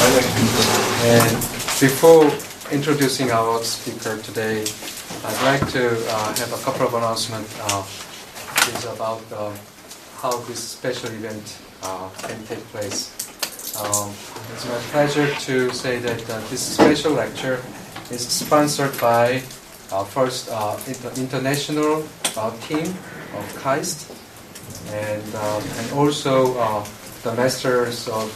And before introducing our speaker today, I'd like to have a couple of announcements about how this special event can take place. It's my pleasure to say that this special lecture is sponsored by first international team of Kaist and also the Masters of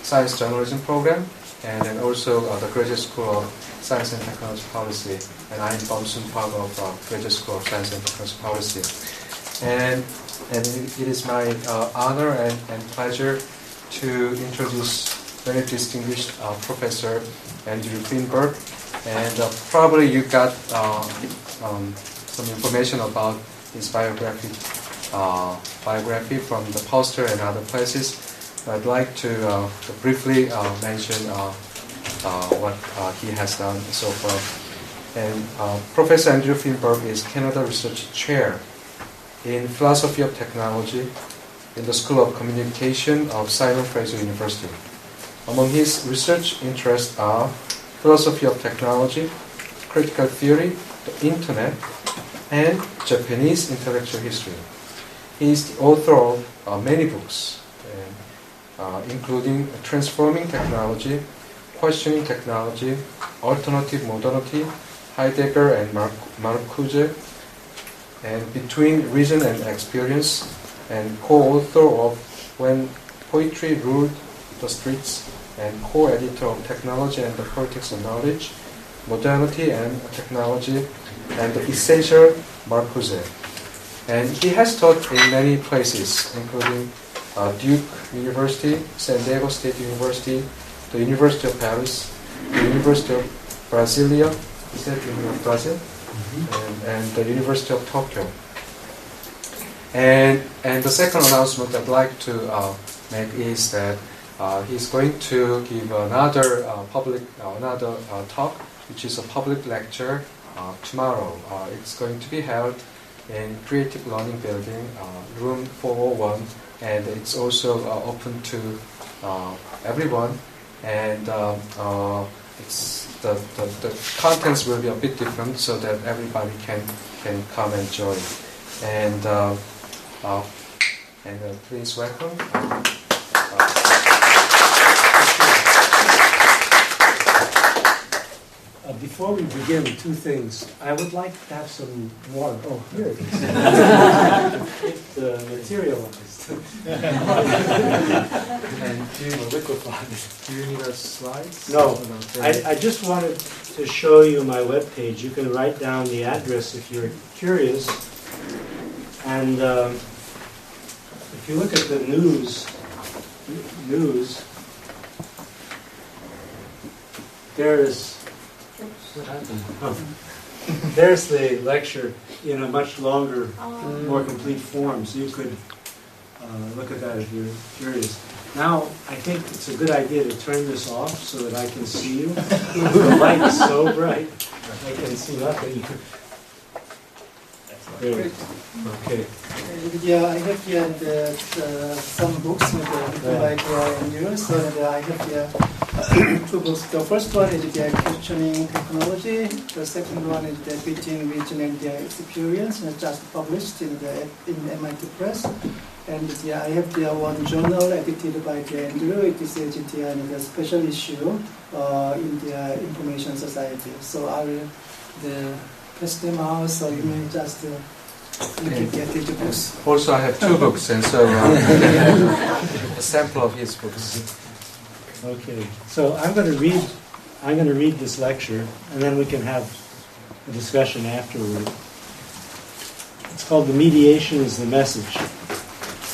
Science Journalism program, and then also the Graduate School of Science and Technology Policy. And I'm Bum-Soon Park of Graduate School of Science and Technology Policy. And it is my honor and pleasure to introduce very distinguished Professor Andrew Finnberg. And probably you got some information about his biography from the poster and other places. I'd like to briefly mention what he has done so far. And Professor Andrew Finnberg is Canada Research Chair in Philosophy of Technology in the School of Communication of Simon Fraser University. Among his research interests are philosophy of technology, critical theory, the internet, and Japanese intellectual history. He is the author of many books, including Transforming Technology, Questioning Technology, Alternative Modernity, Heidegger and Marcuse, and Between Reason and Experience, and co-author of When Poetry Ruled the Streets, and co-editor of Technology and the Politics of Knowledge, Modernity and Technology, and The Essential Marcuse. And he has taught in many places, including Duke University, San Diego State University, the University of Paris, the University of Brasilia, is that the University of Brazil? Mm-hmm. and the University of Tokyo. And the second announcement I'd like to make is that he's going to give another talk, which is a public lecture tomorrow. It's going to be held in Creative Learning Building, room 401, and it's also open to everyone. And it's the contents will be a bit different, so that everybody can come and join. And please welcome. Before we begin, two things. I would like to have some water. Oh, here it is. It's materialized. And do you need a slide? No. I just wanted to show you my webpage. You can write down the address if you're curious. And if you look at the news, there's the lecture in a much longer, more complete form, so you could look at that if you're curious. Now, I think it's a good idea to turn this off so that I can see you. The light is so bright, I can see nothing. Great. Okay. Yeah, I have here some books with like Andrew, so I have here two books. The first one is Questioning Technology. The second one is Between Reason and Experience, just published in MIT Press. And I have one journal edited by Andrew. It is a special issue in the Information Society. So I will press them out, so you may just look at the books. Also, I have two books, and so a sample of his books. Okay, so I'm going to read this lecture, and then we can have a discussion afterward. It's called "The Mediation is the Message: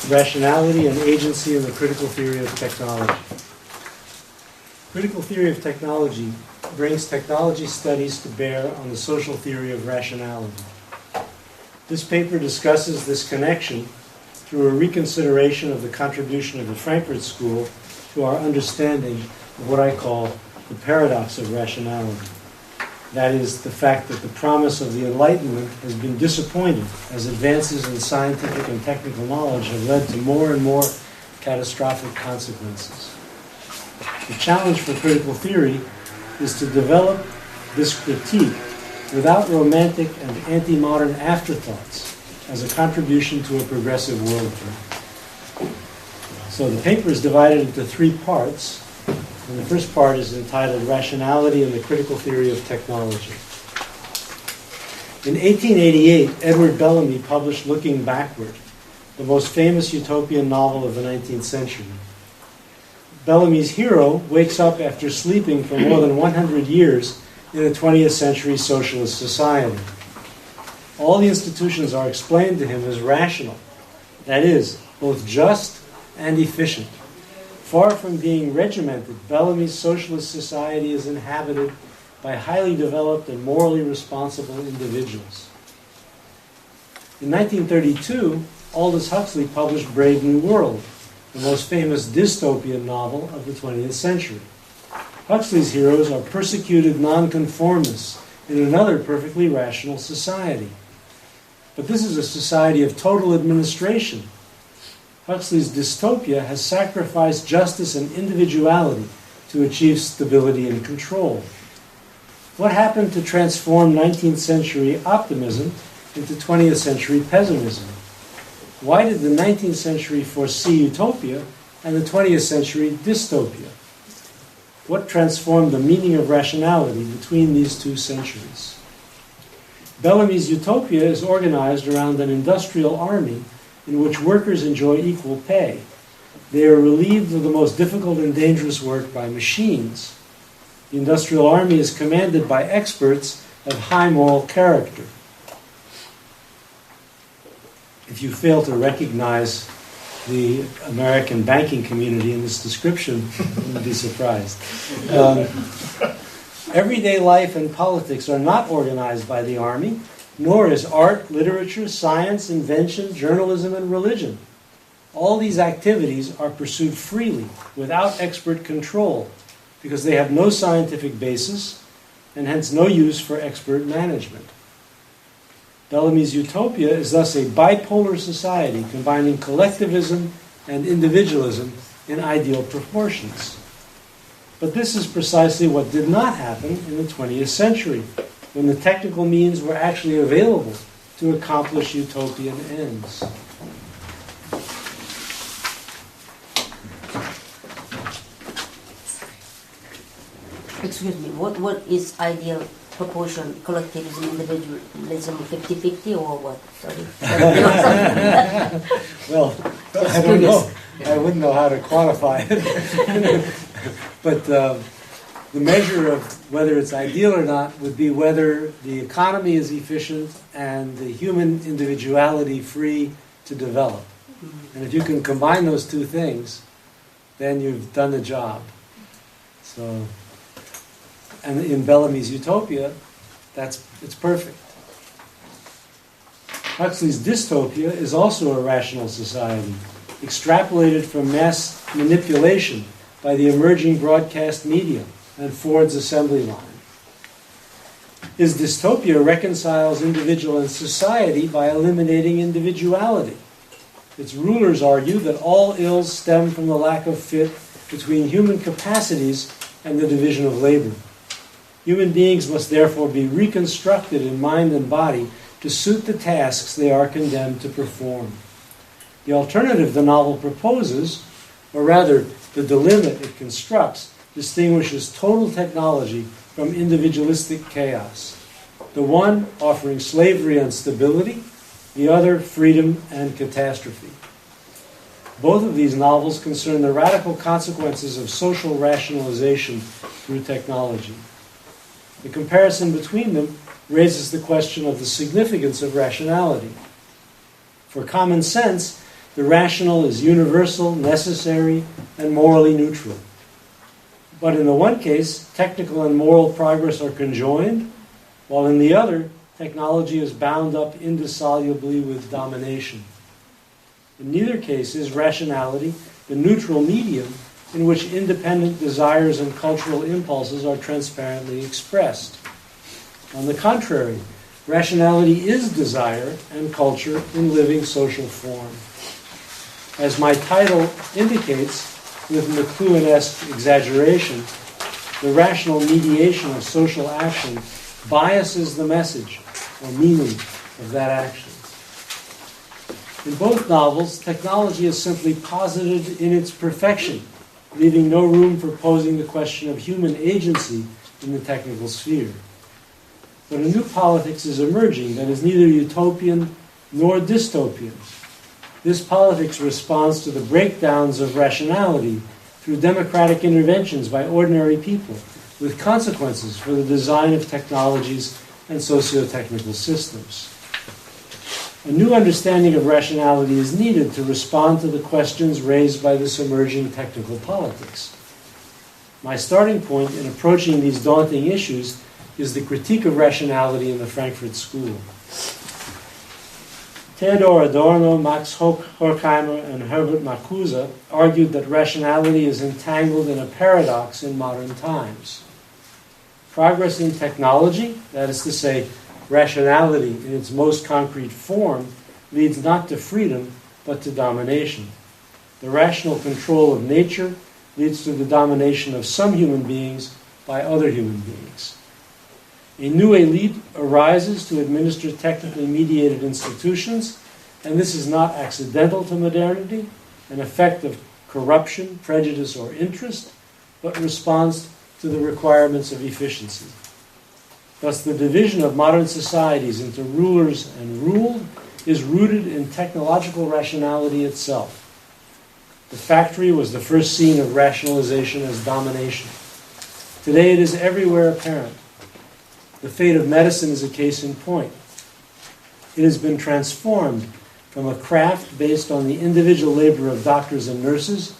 Rationality and Agency in the Critical Theory of Technology." Critical theory of technology brings technology studies to bear on the social theory of rationality. This paper discusses this connection through a reconsideration of the contribution of the Frankfurt School to our understanding of what I call the paradox of rationality. That is, the fact that the promise of the Enlightenment has been disappointed as advances in scientific and technical knowledge have led to more and more catastrophic consequences. The challenge for critical theory is to develop this critique without romantic and anti-modern afterthoughts as a contribution to a progressive worldview. So the paper is divided into three parts, and the first part is entitled Rationality and the Critical Theory of Technology. In 1888, Edward Bellamy published Looking Backward, the most famous utopian novel of the 19th century. Bellamy's hero wakes up after sleeping for more than 100 years in a 20th century socialist society. All the institutions are explained to him as rational, that is, both just and efficient. Far from being regimented, Bellamy's socialist society is inhabited by highly developed and morally responsible individuals. In 1932, Aldous Huxley published Brave New World, the most famous dystopian novel of the 20th century. Huxley's heroes are persecuted nonconformists in another perfectly rational society. But this is a society of total administration. Huxley's dystopia has sacrificed justice and individuality to achieve stability and control. What happened to transform 19th century optimism into 20th century pessimism? Why did the 19th century foresee utopia and the 20th century dystopia? What transformed the meaning of rationality between these two centuries? Bellamy's utopia is organized around an industrial army in which workers enjoy equal pay. They are relieved of the most difficult and dangerous work by machines. The industrial army is commanded by experts of high moral character. If you fail to recognize the American banking community in this description, you will be surprised. Everyday life and politics are not organized by the army, nor is art, literature, science, invention, journalism, and religion. All these activities are pursued freely, without expert control, because they have no scientific basis, and hence no use for expert management. Bellamy's utopia is thus a bipolar society combining collectivism and individualism in ideal proportions. But this is precisely what did not happen in the 20th century, when the technical means were actually available to accomplish utopian ends. Excuse me, what is ideal proportion? Collectivism, individualism, 50-50 or what? Sorry. Well, I don't know. I wouldn't know how to quantify it. But the measure of whether it's ideal or not would be whether the economy is efficient and the human individuality free to develop. And if you can combine those two things, then you've done the job. So, and in Bellamy's utopia, it's perfect. Huxley's dystopia is also a rational society, extrapolated from mass manipulation by the emerging broadcast media and Ford's assembly line. His dystopia reconciles individual and society by eliminating individuality. Its rulers argue that all ills stem from the lack of fit between human capacities and the division of labor. Human beings must therefore be reconstructed in mind and body to suit the tasks they are condemned to perform. The alternative the novel proposes, or rather the dilemma it constructs, distinguishes total technology from individualistic chaos. The one offering slavery and stability, the other freedom and catastrophe. Both of these novels concern the radical consequences of social rationalization through technology. The comparison between them raises the question of the significance of rationality. For common sense, the rational is universal, necessary, and morally neutral. But in the one case, technical and moral progress are conjoined, while in the other, technology is bound up indissolubly with domination. In neither case is rationality the neutral medium in which independent desires and cultural impulses are transparently expressed. On the contrary, rationality is desire and culture in living social form. As my title indicates, with McLuhan-esque exaggeration, the rational mediation of social action biases the message or meaning of that action. In both novels, technology is simply posited in its perfection, leaving no room for posing the question of human agency in the technical sphere. But a new politics is emerging that is neither utopian nor dystopian. This politics responds to the breakdowns of rationality through democratic interventions by ordinary people, with consequences for the design of technologies and socio-technical systems. A new understanding of rationality is needed to respond to the questions raised by this emerging technical politics. My starting point in approaching these daunting issues is the critique of rationality in the Frankfurt School. Theodor Adorno, Max Horkheimer, and Herbert Marcuse argued that rationality is entangled in a paradox in modern times. Progress in technology, that is to say, rationality in its most concrete form, leads not to freedom, but to domination. The rational control of nature leads to the domination of some human beings by other human beings. A new elite arises to administer technically mediated institutions, and this is not accidental to modernity, an effect of corruption, prejudice, or interest, but responds to the requirements of efficiency. Thus, the division of modern societies into rulers and ruled is rooted in technological rationality itself. The factory was the first scene of rationalization as domination. Today it is everywhere apparent. The fate of medicine is a case in point. It has been transformed from a craft based on the individual labor of doctors and nurses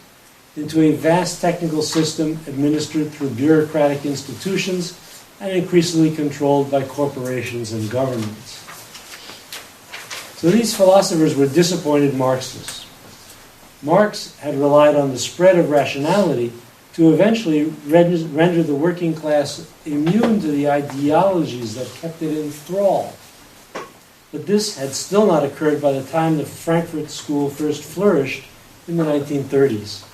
into a vast technical system administered through bureaucratic institutions and increasingly controlled by corporations and governments. So these philosophers were disappointed Marxists. Marx had relied on the spread of rationality to eventually render the working class immune to the ideologies that kept it in thrall. But this had still not occurred by the time the Frankfurt School first flourished in the 1930s.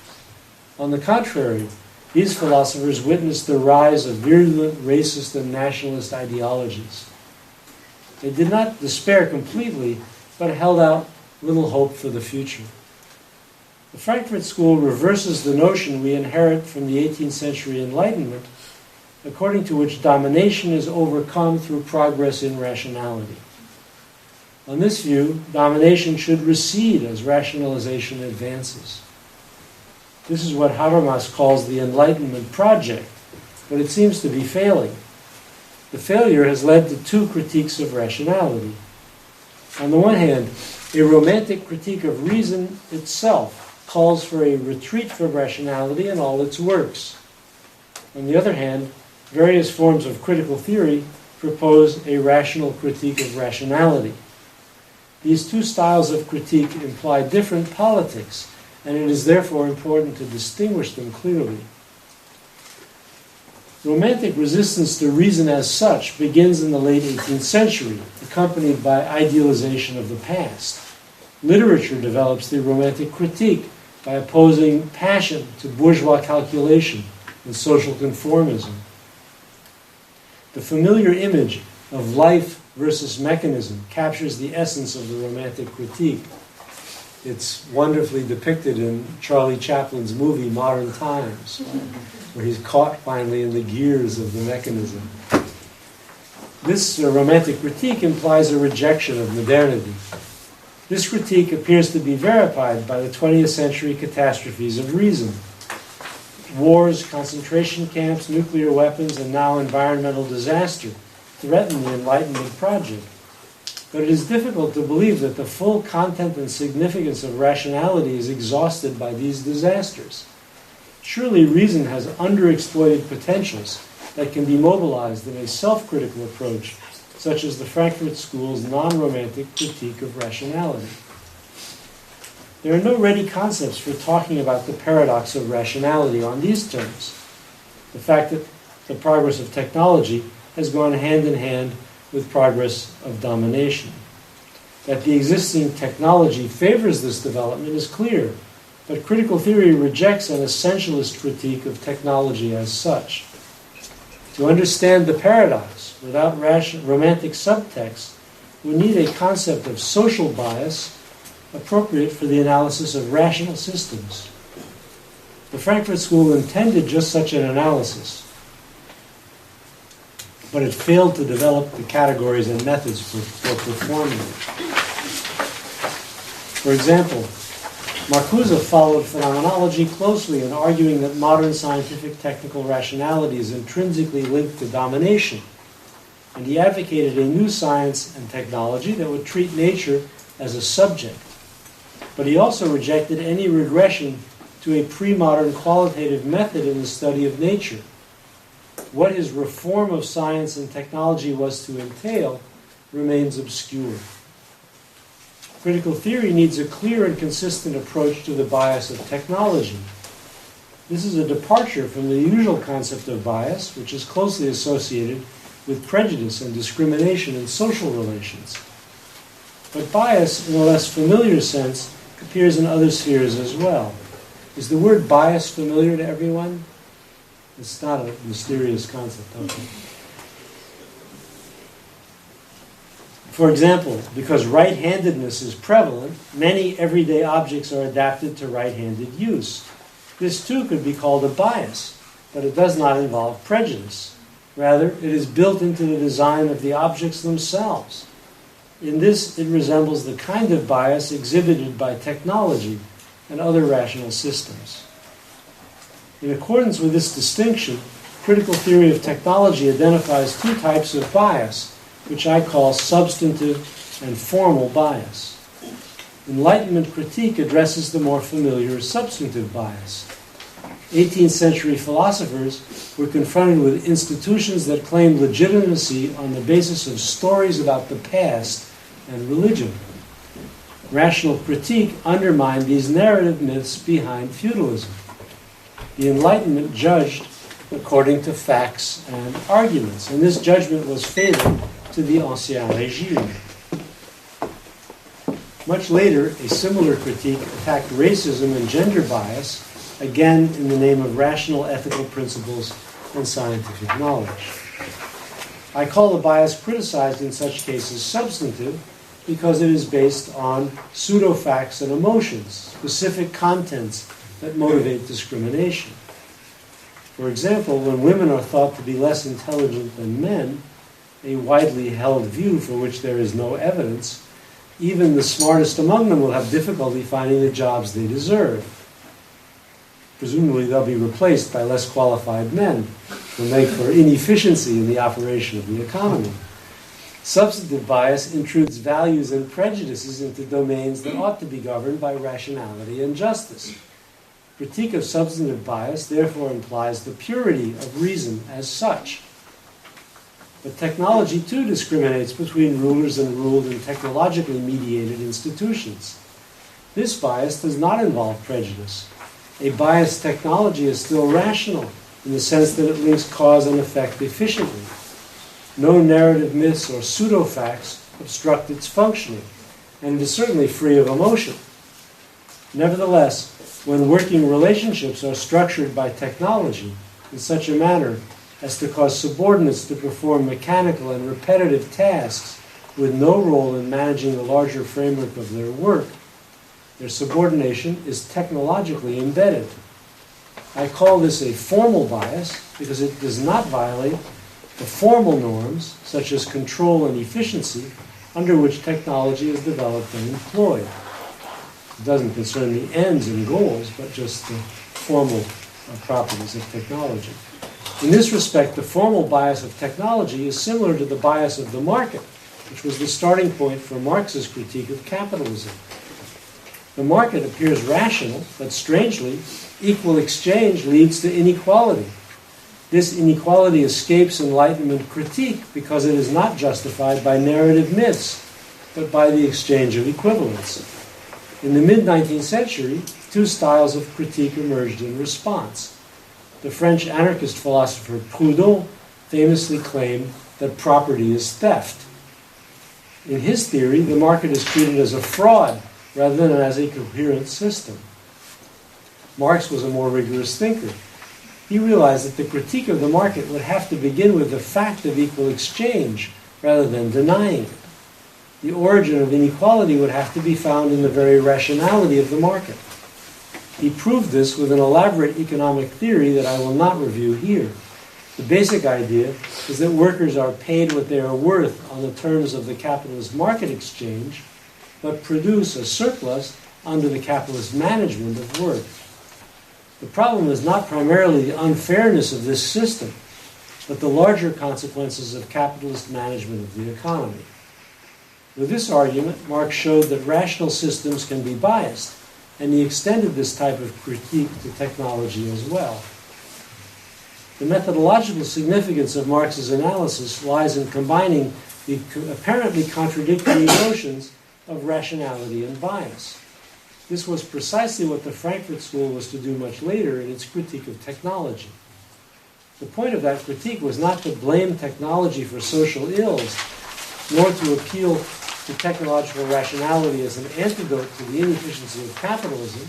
On the contrary, these philosophers witnessed the rise of virulent racist and nationalist ideologies. They did not despair completely, but held out little hope for the future. The Frankfurt School reverses the notion we inherit from the 18th century Enlightenment, according to which domination is overcome through progress in rationality. On this view, domination should recede as rationalization advances. This is what Habermas calls the Enlightenment project, but it seems to be failing. The failure has led to two critiques of rationality. On the one hand, a romantic critique of reason itself calls for a retreat from rationality in all its works. On the other hand, various forms of critical theory propose a rational critique of rationality. These two styles of critique imply different politics, and it is therefore important to distinguish them clearly. Romantic resistance to reason as such begins in the late 18th century, accompanied by idealization of the past. Literature develops the romantic critique by opposing passion to bourgeois calculation and social conformism. The familiar image of life versus mechanism captures the essence of the romantic critique. It's wonderfully depicted in Charlie Chaplin's movie Modern Times, where he's caught finally in the gears of the mechanism. This romantic critique implies a rejection of modernity. This critique appears to be verified by the 20th century catastrophes of reason. Wars, concentration camps, nuclear weapons, and now environmental disaster threaten the Enlightenment project. But it is difficult to believe that the full content and significance of rationality is exhausted by these disasters. Surely reason has underexploited potentials that can be mobilized in a self-critical approach, such as the Frankfurt School's non-romantic critique of rationality. There are no ready concepts for talking about the paradox of rationality on these terms. The fact that the progress of technology has gone hand in hand with progress of domination. That the existing technology favors this development is clear. But critical theory rejects an essentialist critique of technology as such. To understand the paradox without romantic subtext, we need a concept of social bias appropriate for the analysis of rational systems. The Frankfurt School intended just such an analysis, but it failed to develop the categories and methods for performing it. For example, Marcuse followed phenomenology closely in arguing that modern scientific technical rationality is intrinsically linked to domination, and he advocated a new science and technology that would treat nature as a subject. But he also rejected any regression to a pre-modern qualitative method in the study of nature. What his reform of science and technology was to entail remains obscure. Critical theory needs a clear and consistent approach to the bias of technology. This is a departure from the usual concept of bias, which is closely associated with prejudice and discrimination in social relations. But bias, in a less familiar sense, appears in other spheres as well. Is the word bias familiar to everyone? It's not a mysterious concept, okay. For example, because right-handedness is prevalent, many everyday objects are adapted to right-handed use. This too could be called a bias, but it does not involve prejudice. Rather, it is built into the design of the objects themselves. In this, it resembles the kind of bias exhibited by technology and other rational systems. In accordance with this distinction, critical theory of technology identifies two types of bias, which I call substantive and formal bias. Enlightenment Critique addresses the more familiar substantive bias. 18th century philosophers were confronted with institutions that claimed legitimacy on the basis of stories about the past and religion. Rational critique undermined these narrative myths behind feudalism. The Enlightenment judged according to facts and arguments, and this judgment was fatal to the Ancien Régime. Much later, a similar critique attacked racism and gender bias, again in the name of rational ethical principles and scientific knowledge. I call the bias criticized in such cases substantive because it is based on pseudo-facts and emotions, specific contents that motivate discrimination. For example, when women are thought to be less intelligent than men, a widely held view for which there is no evidence, even the smartest among them will have difficulty finding the jobs they deserve. Presumably they'll be replaced by less qualified men who make for inefficiency in the operation of the economy. Substantive bias intrudes values and prejudices into domains that ought to be governed by rationality and justice. Critique of substantive bias therefore implies the purity of reason as such. But technology too discriminates between rulers and ruled in technologically mediated institutions. This bias does not involve prejudice. A biased technology is still rational in the sense that it links cause and effect efficiently. No narrative myths or pseudo-facts obstruct its functioning, and it is certainly free of emotion. Nevertheless, when working relationships are structured by technology in such a manner as to cause subordinates to perform mechanical and repetitive tasks with no role in managing the larger framework of their work, their subordination is technologically embedded. I call this a formal bias because it does not violate the formal norms, such as control and efficiency, under which technology is developed and employed. It doesn't concern the ends and goals, but just the formal properties of technology. In this respect, the formal bias of technology is similar to the bias of the market, which was the starting point for Marx's critique of capitalism. The market appears rational, but strangely, equal exchange leads to inequality. This inequality escapes Enlightenment critique because it is not justified by narrative myths, but by the exchange of equivalents. In the mid-19th century, two styles of critique emerged in response. The French anarchist philosopher Proudhon famously claimed that property is theft. In his theory, the market is treated as a fraud rather than as a coherent system. Marx was a more rigorous thinker. He realized that the critique of the market would have to begin with the fact of equal exchange rather than denying it. The origin of inequality would have to be found in the very rationality of the market. He proved this with an elaborate economic theory that I will not review here. The basic idea is that workers are paid what they are worth on the terms of the capitalist market exchange, but produce a surplus under the capitalist management of work. The problem is not primarily the unfairness of this system, but the larger consequences of capitalist management of the economy. With this argument, Marx showed that rational systems can be biased, and he extended this type of critique to technology as well. The methodological significance of Marx's analysis lies in combining the apparently contradictory notions of rationality and bias. This was precisely what the Frankfurt School was to do much later in its critique of technology. The point of that critique was not to blame technology for social ills, nor to appeal to technological rationality as an antidote to the inefficiency of capitalism,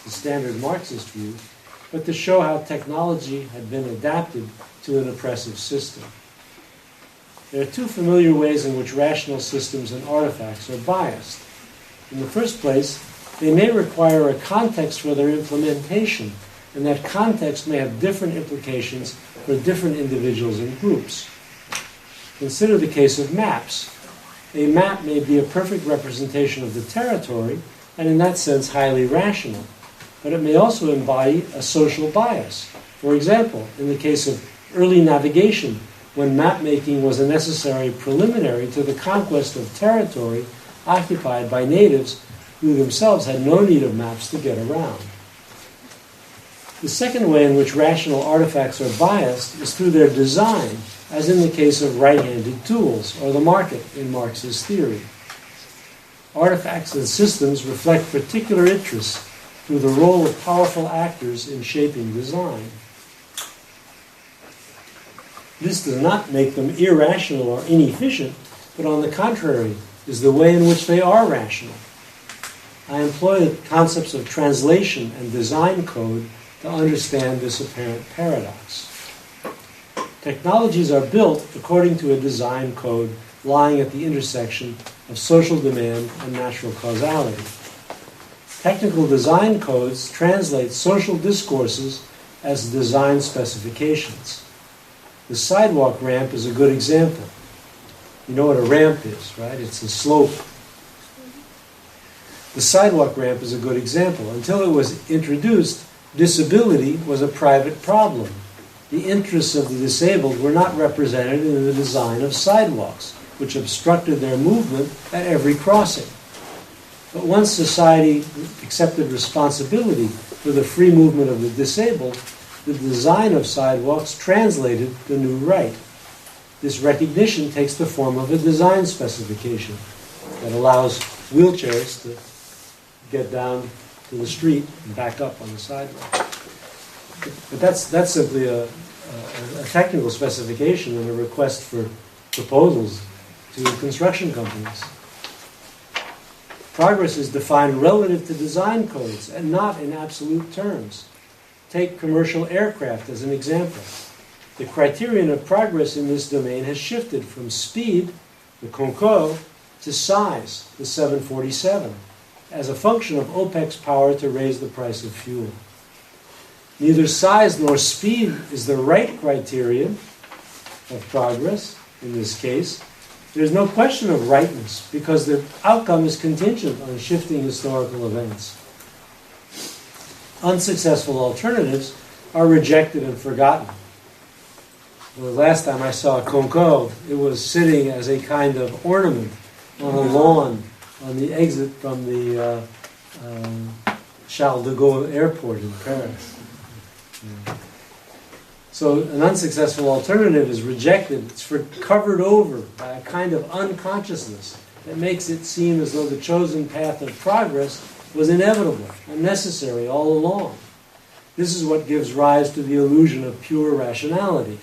the standard Marxist view, but to show how technology had been adapted to an oppressive system. There are two familiar ways in which rational systems and artifacts are biased. In the first place, they may require a context for their implementation, and that context may have different implications for different individuals and groups. Consider the case of maps. A map may be a perfect representation of the territory, and in that sense highly rational, but it may also embody a social bias. For example, in the case of early navigation, when map-making was a necessary preliminary to the conquest of territory occupied by natives who themselves had no need of maps to get around. The second way in which rational artifacts are biased is through their design, as in the case of right-handed tools, or the market in Marx's theory. Artifacts and systems reflect particular interests through the role of powerful actors in shaping design. This does not make them irrational or inefficient, but on the contrary, is the way in which they are rational. I employ the concepts of translation and design code to understand this apparent paradox. Technologies are built according to a design code lying at the intersection of social demand and natural causality. Technical design codes translate social discourses as design specifications. The sidewalk ramp is a good example. You know what a ramp is, right? It's a slope. The sidewalk ramp is a good example. Until it was introduced, disability was a private problem. The interests of the disabled were not represented in the design of sidewalks, which obstructed their movement at every crossing. But once society accepted responsibility for the free movement of the disabled, the design of sidewalks translated the new right. This recognition takes the form of a design specification that allows wheelchairs to get down to the street and back up on the sidewalk. But that's simply a technical specification and a request for proposals to construction companies. Progress is defined relative to design codes and not in absolute terms. Take commercial aircraft as an example. The criterion of progress in this domain has shifted from speed, the Concorde, to size, the 747, as a function of OPEC's power to raise the price of fuel. Neither size nor speed is the right criterion of progress in this case. There's no question of rightness because the outcome is contingent on shifting historical events. Unsuccessful alternatives are rejected and forgotten. The last time I saw a Concorde, it was sitting as a kind of ornament on a lawn on the exit from the Charles de Gaulle airport in Paris. So an unsuccessful alternative is rejected. It's covered over by a kind of unconsciousness that makes it seem as though the chosen path of progress was inevitable and necessary all along. This is what gives rise to the illusion of pure rationality.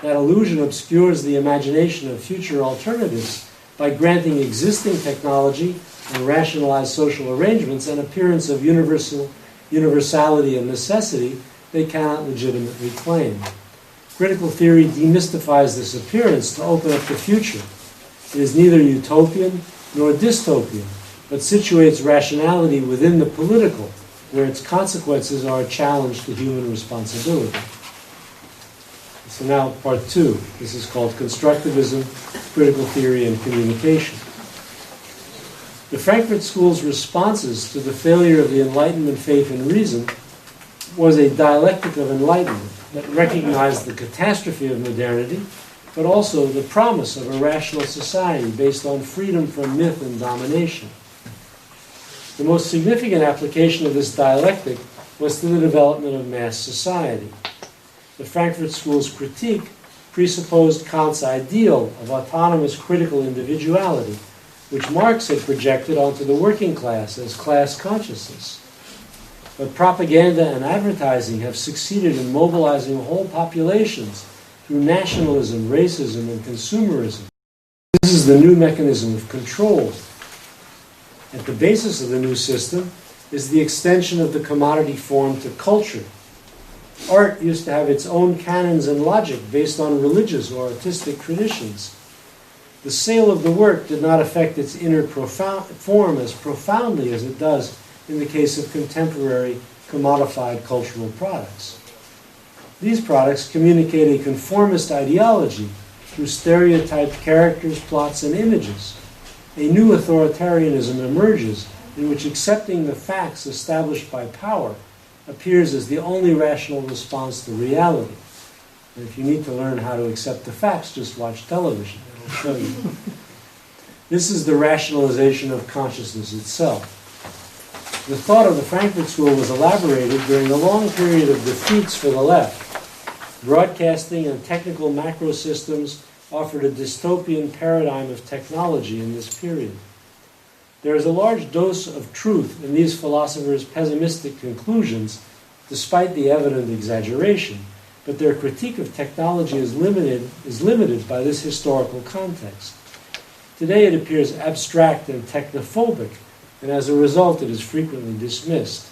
That illusion obscures the imagination of future alternatives by granting existing technology and rationalized social arrangements an appearance of universal universality and necessity they cannot legitimately claim. Critical theory demystifies this appearance to open up the future. It is neither utopian nor dystopian, but situates rationality within the political, where its consequences are a challenge to human responsibility. So now part 2. This is called Constructivism, Critical Theory, and Communication. The Frankfurt School's responses to the failure of the Enlightenment faith in reason was a dialectic of enlightenment that recognized the catastrophe of modernity, but also the promise of a rational society based on freedom from myth and domination. The most significant application of this dialectic was to the development of mass society. The Frankfurt School's critique presupposed Kant's ideal of autonomous critical individuality, which Marx had projected onto the working class as class consciousness. But propaganda and advertising have succeeded in mobilizing whole populations through nationalism, racism, and consumerism. This is the new mechanism of control. At the basis of the new system is the extension of the commodity form to culture. Art used to have its own canons and logic based on religious or artistic traditions. The sale of the work did not affect its inner form as profoundly as it does in the case of contemporary commodified cultural products. These products communicate a conformist ideology through stereotyped characters, plots, and images. A new authoritarianism emerges in which accepting the facts established by power appears as the only rational response to reality. And if you need to learn how to accept the facts, just watch television. It'll show you. This is the rationalization of consciousness itself. The thought of the Frankfurt School was elaborated during a long period of defeats for the left. Broadcasting and technical macro systems offered a dystopian paradigm of technology in this period. There is a large dose of truth in these philosophers' pessimistic conclusions, despite the evident exaggeration, but their critique of technology is limited by this historical context. Today it appears abstract and technophobic, and as a result it is frequently dismissed.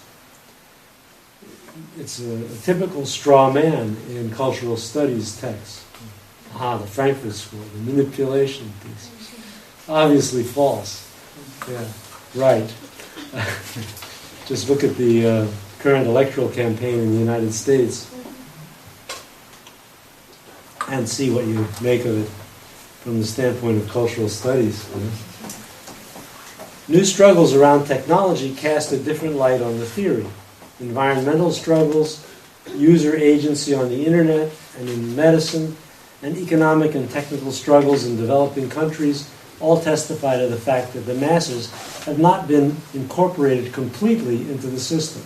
It's a typical straw man in cultural studies texts. The Frankfurt School, the manipulation thesis. Obviously false. Yeah, right. Just look at the current electoral campaign in the United States and see what you make of it from the standpoint of cultural studies. New struggles around technology cast a different light on the theory. Environmental struggles, user agency on the internet and in medicine, and economic and technical struggles in developing countries all testify to the fact that the masses have not been incorporated completely into the system.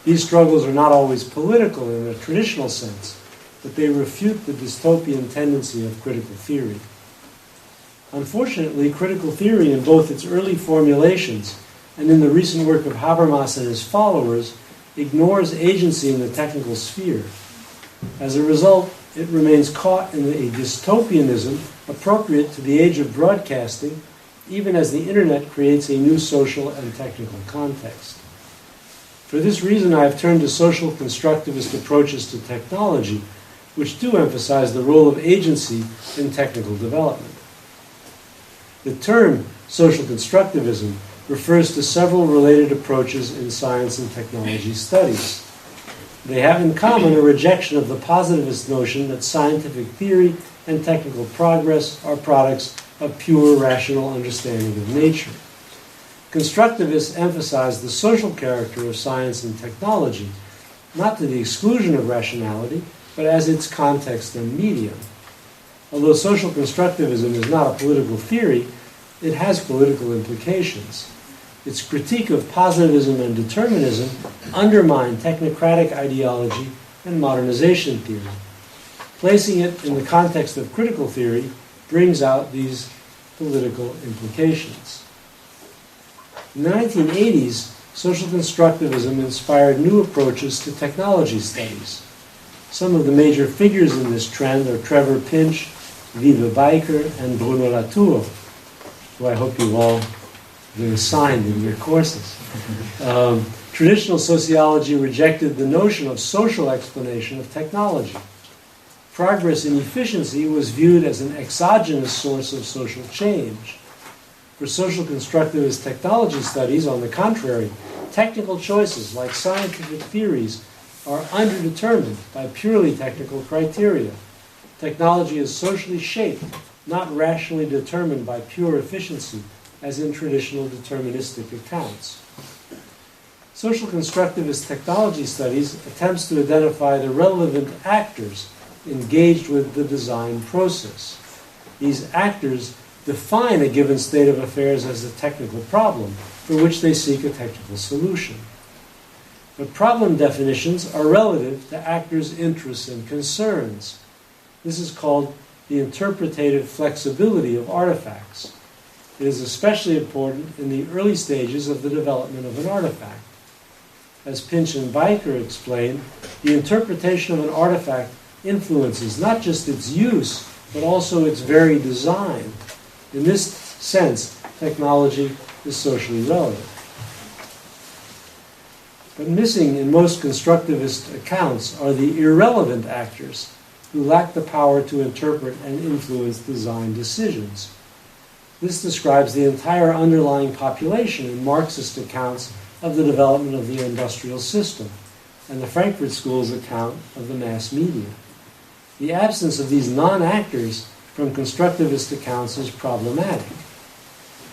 These struggles are not always political in a traditional sense, but they refute the dystopian tendency of critical theory. Unfortunately, critical theory in both its early formulations and in the recent work of Habermas and his followers ignores agency in the technical sphere. As a result, it remains caught in a dystopianism appropriate to the age of broadcasting, even as the internet creates a new social and technical context. For this reason, I have turned to social constructivist approaches to technology, which do emphasize the role of agency in technical development. The term social constructivism refers to several related approaches in science and technology studies. They have in common a rejection of the positivist notion that scientific theory and technical progress are products of pure rational understanding of nature. Constructivists emphasize the social character of science and technology, not to the exclusion of rationality, but as its context and medium. Although social constructivism is not a political theory, it has political implications. Its critique of positivism and determinism undermine technocratic ideology and modernization theory. Placing it in the context of critical theory brings out these political implications. In the 1980s, social constructivism inspired new approaches to technology studies. Some of the major figures in this trend are Trevor Pinch, Viva Biker, and Bruno Latour, who I hope you all they're assigned in your courses. Traditional sociology rejected the notion of social explanation of technology. Progress in efficiency was viewed as an exogenous source of social change. For social constructivist technology studies, on the contrary, technical choices like scientific theories are underdetermined by purely technical criteria. Technology is socially shaped, not rationally determined by pure efficiency, as in traditional deterministic accounts. Social constructivist technology studies attempts to identify the relevant actors engaged with the design process. These actors define a given state of affairs as a technical problem for which they seek a technical solution. But problem definitions are relative to actors' interests and concerns. This is called the interpretative flexibility of artifacts. It is especially important in the early stages of the development of an artifact. As Pinch and Biker explain, the interpretation of an artifact influences not just its use, but also its very design. In this sense, technology is socially relevant. But missing in most constructivist accounts are the irrelevant actors who lack the power to interpret and influence design decisions. This describes the entire underlying population in Marxist accounts of the development of the industrial system and the Frankfurt School's account of the mass media. The absence of these non-actors from constructivist accounts is problematic.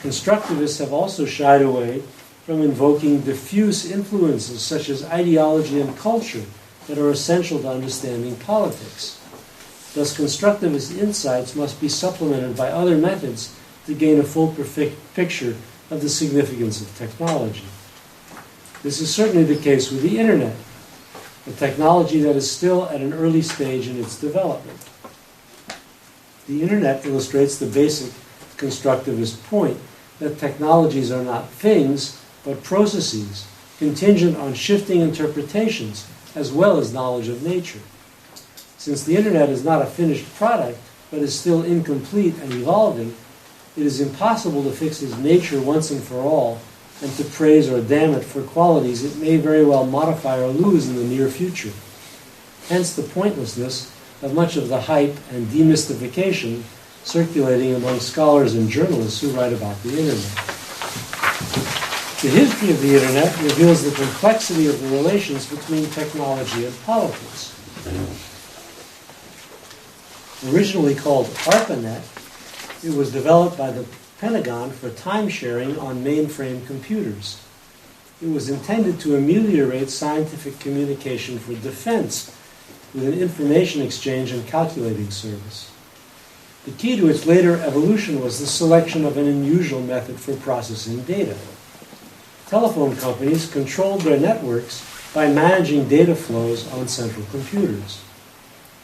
Constructivists have also shied away from invoking diffuse influences such as ideology and culture that are essential to understanding politics. Thus, constructivist insights must be supplemented by other methods to gain a full picture of the significance of technology. This is certainly the case with the Internet, a technology that is still at an early stage in its development. The Internet illustrates the basic constructivist point that technologies are not things, but processes, contingent on shifting interpretations as well as knowledge of nature. Since the Internet is not a finished product, but is still incomplete and evolving, it is impossible to fix its nature once and for all, and to praise or damn it for qualities it may very well modify or lose in the near future. Hence the pointlessness of much of the hype and demystification circulating among scholars and journalists who write about the Internet. The history of the Internet reveals the complexity of the relations between technology and politics. Originally called ARPANET, it was developed by the Pentagon for time sharing on mainframe computers. It was intended to ameliorate scientific communication for defense with an information exchange and calculating service. The key to its later evolution was the selection of an unusual method for processing data. Telephone companies controlled their networks by managing data flows on central computers.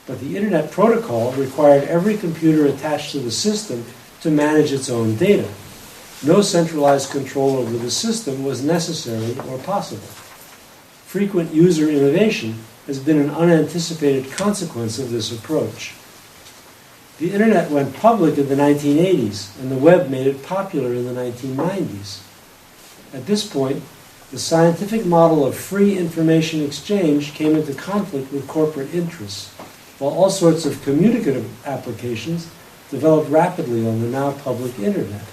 But the Internet protocol required every computer attached to the system to manage its own data. No centralized control over the system was necessary or possible. Frequent user innovation has been an unanticipated consequence of this approach. The Internet went public in the 1980s, and the web made it popular in the 1990s. At this point, the scientific model of free information exchange came into conflict with corporate interests, while all sorts of communicative applications developed rapidly on the now public Internet.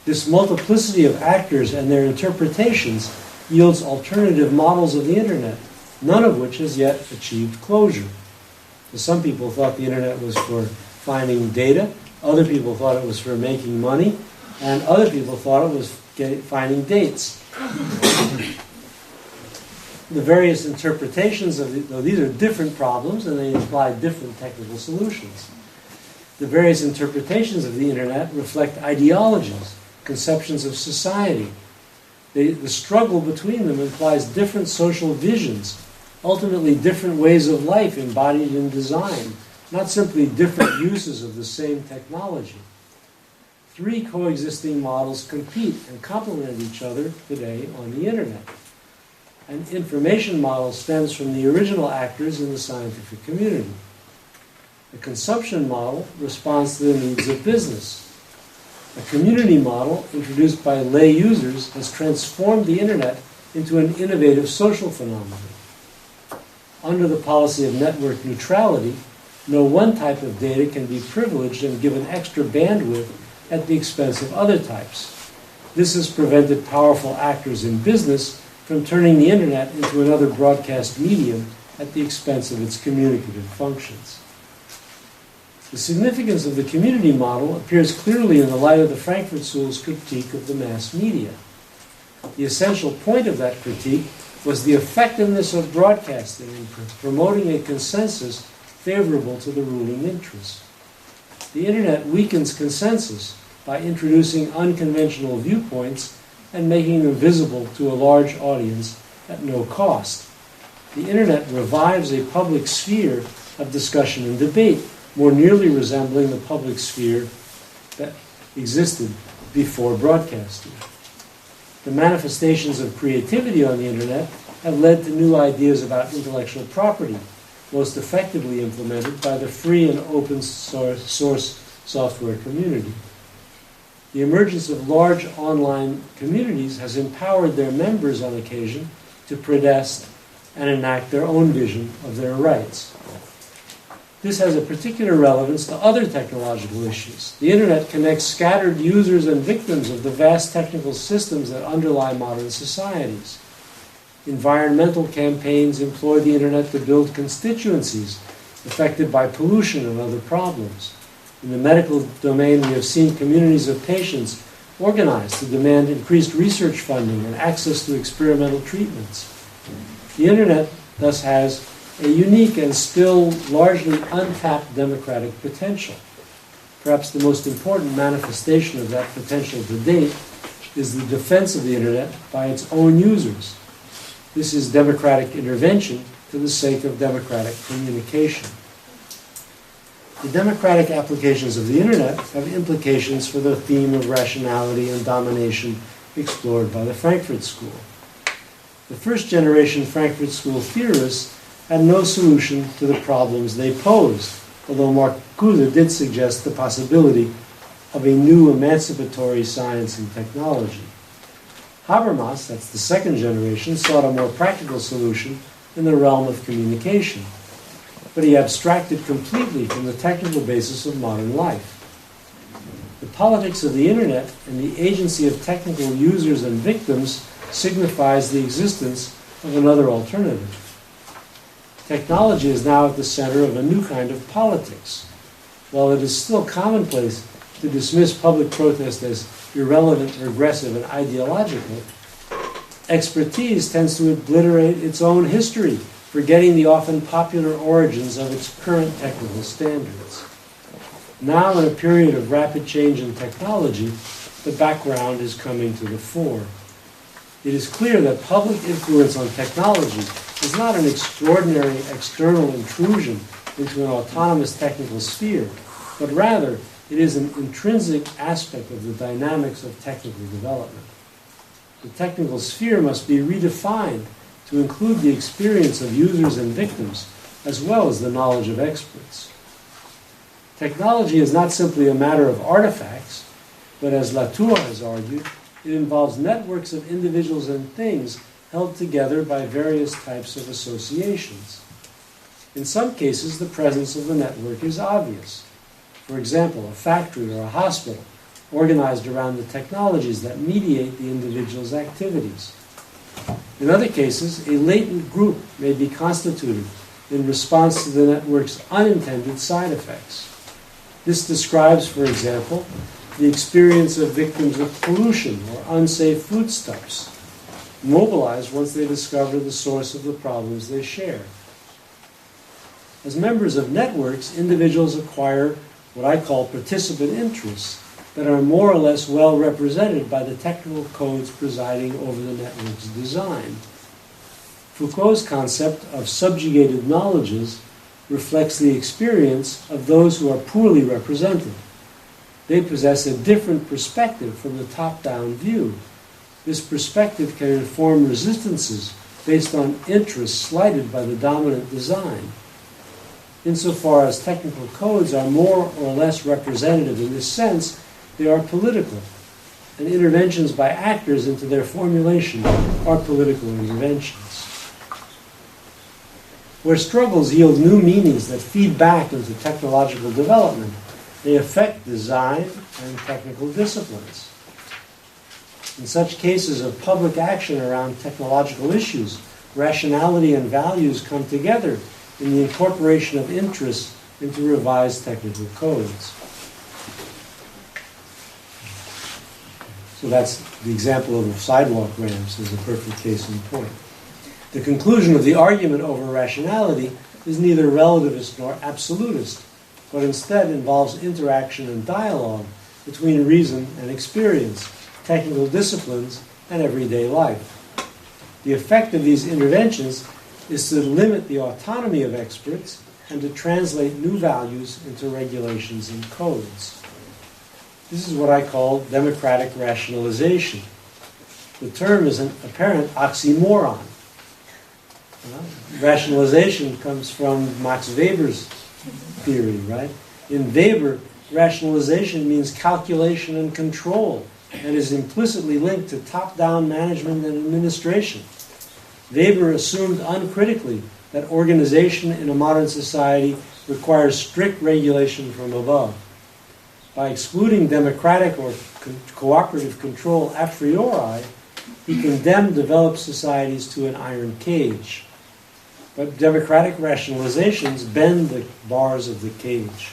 This multiplicity of actors and their interpretations yields alternative models of the Internet, none of which has yet achieved closure. So some people thought the Internet was for finding data, other people thought it was for making money, and other people thought it was finding dates. The various interpretations of though these are different problems and they imply different technical solutions. The various interpretations of the Internet reflect ideologies, conceptions of society. The struggle between them implies different social visions, ultimately different ways of life embodied in design, not simply different uses of the same technology. Three coexisting models compete and complement each other today on the Internet. An information model stems from the original actors in the scientific community. The consumption model responds to the needs of business. A community model introduced by lay users has transformed the internet into an innovative social phenomenon. Under the policy of network neutrality, no one type of data can be privileged and given extra bandwidth at the expense of other types. This has prevented powerful actors in business from turning the internet into another broadcast medium at the expense of its communicative functions. The significance of the community model appears clearly in the light of the Frankfurt School's critique of the mass media. The essential point of that critique was the effectiveness of broadcasting in promoting a consensus favorable to the ruling interests. The internet weakens consensus by introducing unconventional viewpoints and making them visible to a large audience at no cost. The internet revives a public sphere of discussion and debate, more nearly resembling the public sphere that existed before broadcasting. The manifestations of creativity on the internet have led to new ideas about intellectual property, most effectively implemented by the free and open source software community. The emergence of large online communities has empowered their members on occasion to protest and enact their own vision of their rights. This has a particular relevance to other technological issues. The internet connects scattered users and victims of the vast technical systems that underlie modern societies. Environmental campaigns employ the internet to build constituencies affected by pollution and other problems. In the medical domain, we have seen communities of patients organized to demand increased research funding and access to experimental treatments. The internet thus has a unique and still largely untapped democratic potential. Perhaps the most important manifestation of that potential to date is the defense of the internet by its own users. This is democratic intervention for the sake of democratic communication. The democratic applications of the internet have implications for the theme of rationality and domination explored by the Frankfurt School. The first-generation Frankfurt School theorists had no solution to the problems they posed, although Marcuse did suggest the possibility of a new emancipatory science and technology. Habermas, that's the second generation, sought a more practical solution in the realm of communication, but he abstracted completely from the technical basis of modern life. The politics of the internet and the agency of technical users and victims signifies the existence of another alternative. Technology is now at the center of a new kind of politics. While it is still commonplace to dismiss public protest as irrelevant, regressive, and ideological, expertise tends to obliterate its own history, forgetting the often popular origins of its current technical standards. Now, in a period of rapid change in technology, the background is coming to the fore. It is clear that public influence on technology is not an extraordinary external intrusion into an autonomous technical sphere, but rather it is an intrinsic aspect of the dynamics of technical development. The technical sphere must be redefined to include the experience of users and victims, as well as the knowledge of experts. Technology is not simply a matter of artifacts, but as Latour has argued, it involves networks of individuals and things held together by various types of associations. In some cases, the presence of the network is obvious. For example, a factory or a hospital organized around the technologies that mediate the individual's activities. In other cases, a latent group may be constituted in response to the network's unintended side effects. This describes, for example, the experience of victims of pollution or unsafe foodstuffs, mobilized once they discover the source of the problems they share. As members of networks, individuals acquire what I call participant interests that are more or less well represented by the technical codes presiding over the network's design. Foucault's concept of subjugated knowledges reflects the experience of those who are poorly represented. They possess a different perspective from the top-down view. This perspective can inform resistances based on interests slighted by the dominant design. Insofar as technical codes are more or less representative in this sense, they are political, and interventions by actors into their formulation are political interventions. Where struggles yield new meanings that feed back into technological development, they affect design and technical disciplines. In such cases of public action around technological issues, rationality and values come together in the incorporation of interests into revised technical codes. So that's the example of sidewalk ramps as a perfect case in point. The conclusion of the argument over rationality is neither relativist nor absolutist, but instead involves interaction and dialogue between reason and experience, technical disciplines, and everyday life. The effect of these interventions is to limit the autonomy of experts and to translate new values into regulations and codes. This is what I call democratic rationalization. The term is an apparent oxymoron. Rationalization comes from Max Weber's theory, right? In Weber, rationalization means calculation and control and is implicitly linked to top-down management and administration. Weber assumed uncritically that organization in a modern society requires strict regulation from above. By excluding democratic or cooperative control a priori, he condemned developed societies to an iron cage. But democratic rationalizations bend the bars of the cage.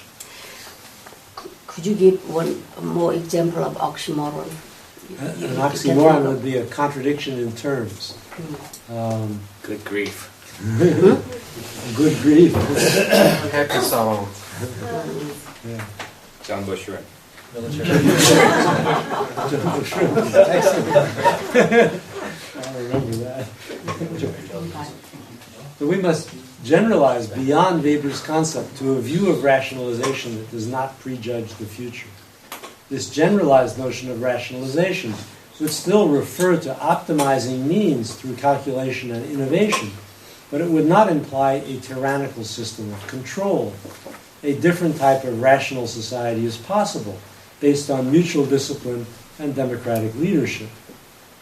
Could you give one more example of oxymoron? An oxymoron would be a contradiction in terms. Good grief. Good grief. Happy sorrow. Yeah. John Bush, right? I remember that. So we must generalize beyond Weber's concept to a view of rationalization that does not prejudge the future. This generalized notion of rationalization would still refer to optimizing means through calculation and innovation, but it would not imply a tyrannical system of control. A different type of rational society is possible, based on mutual discipline and democratic leadership.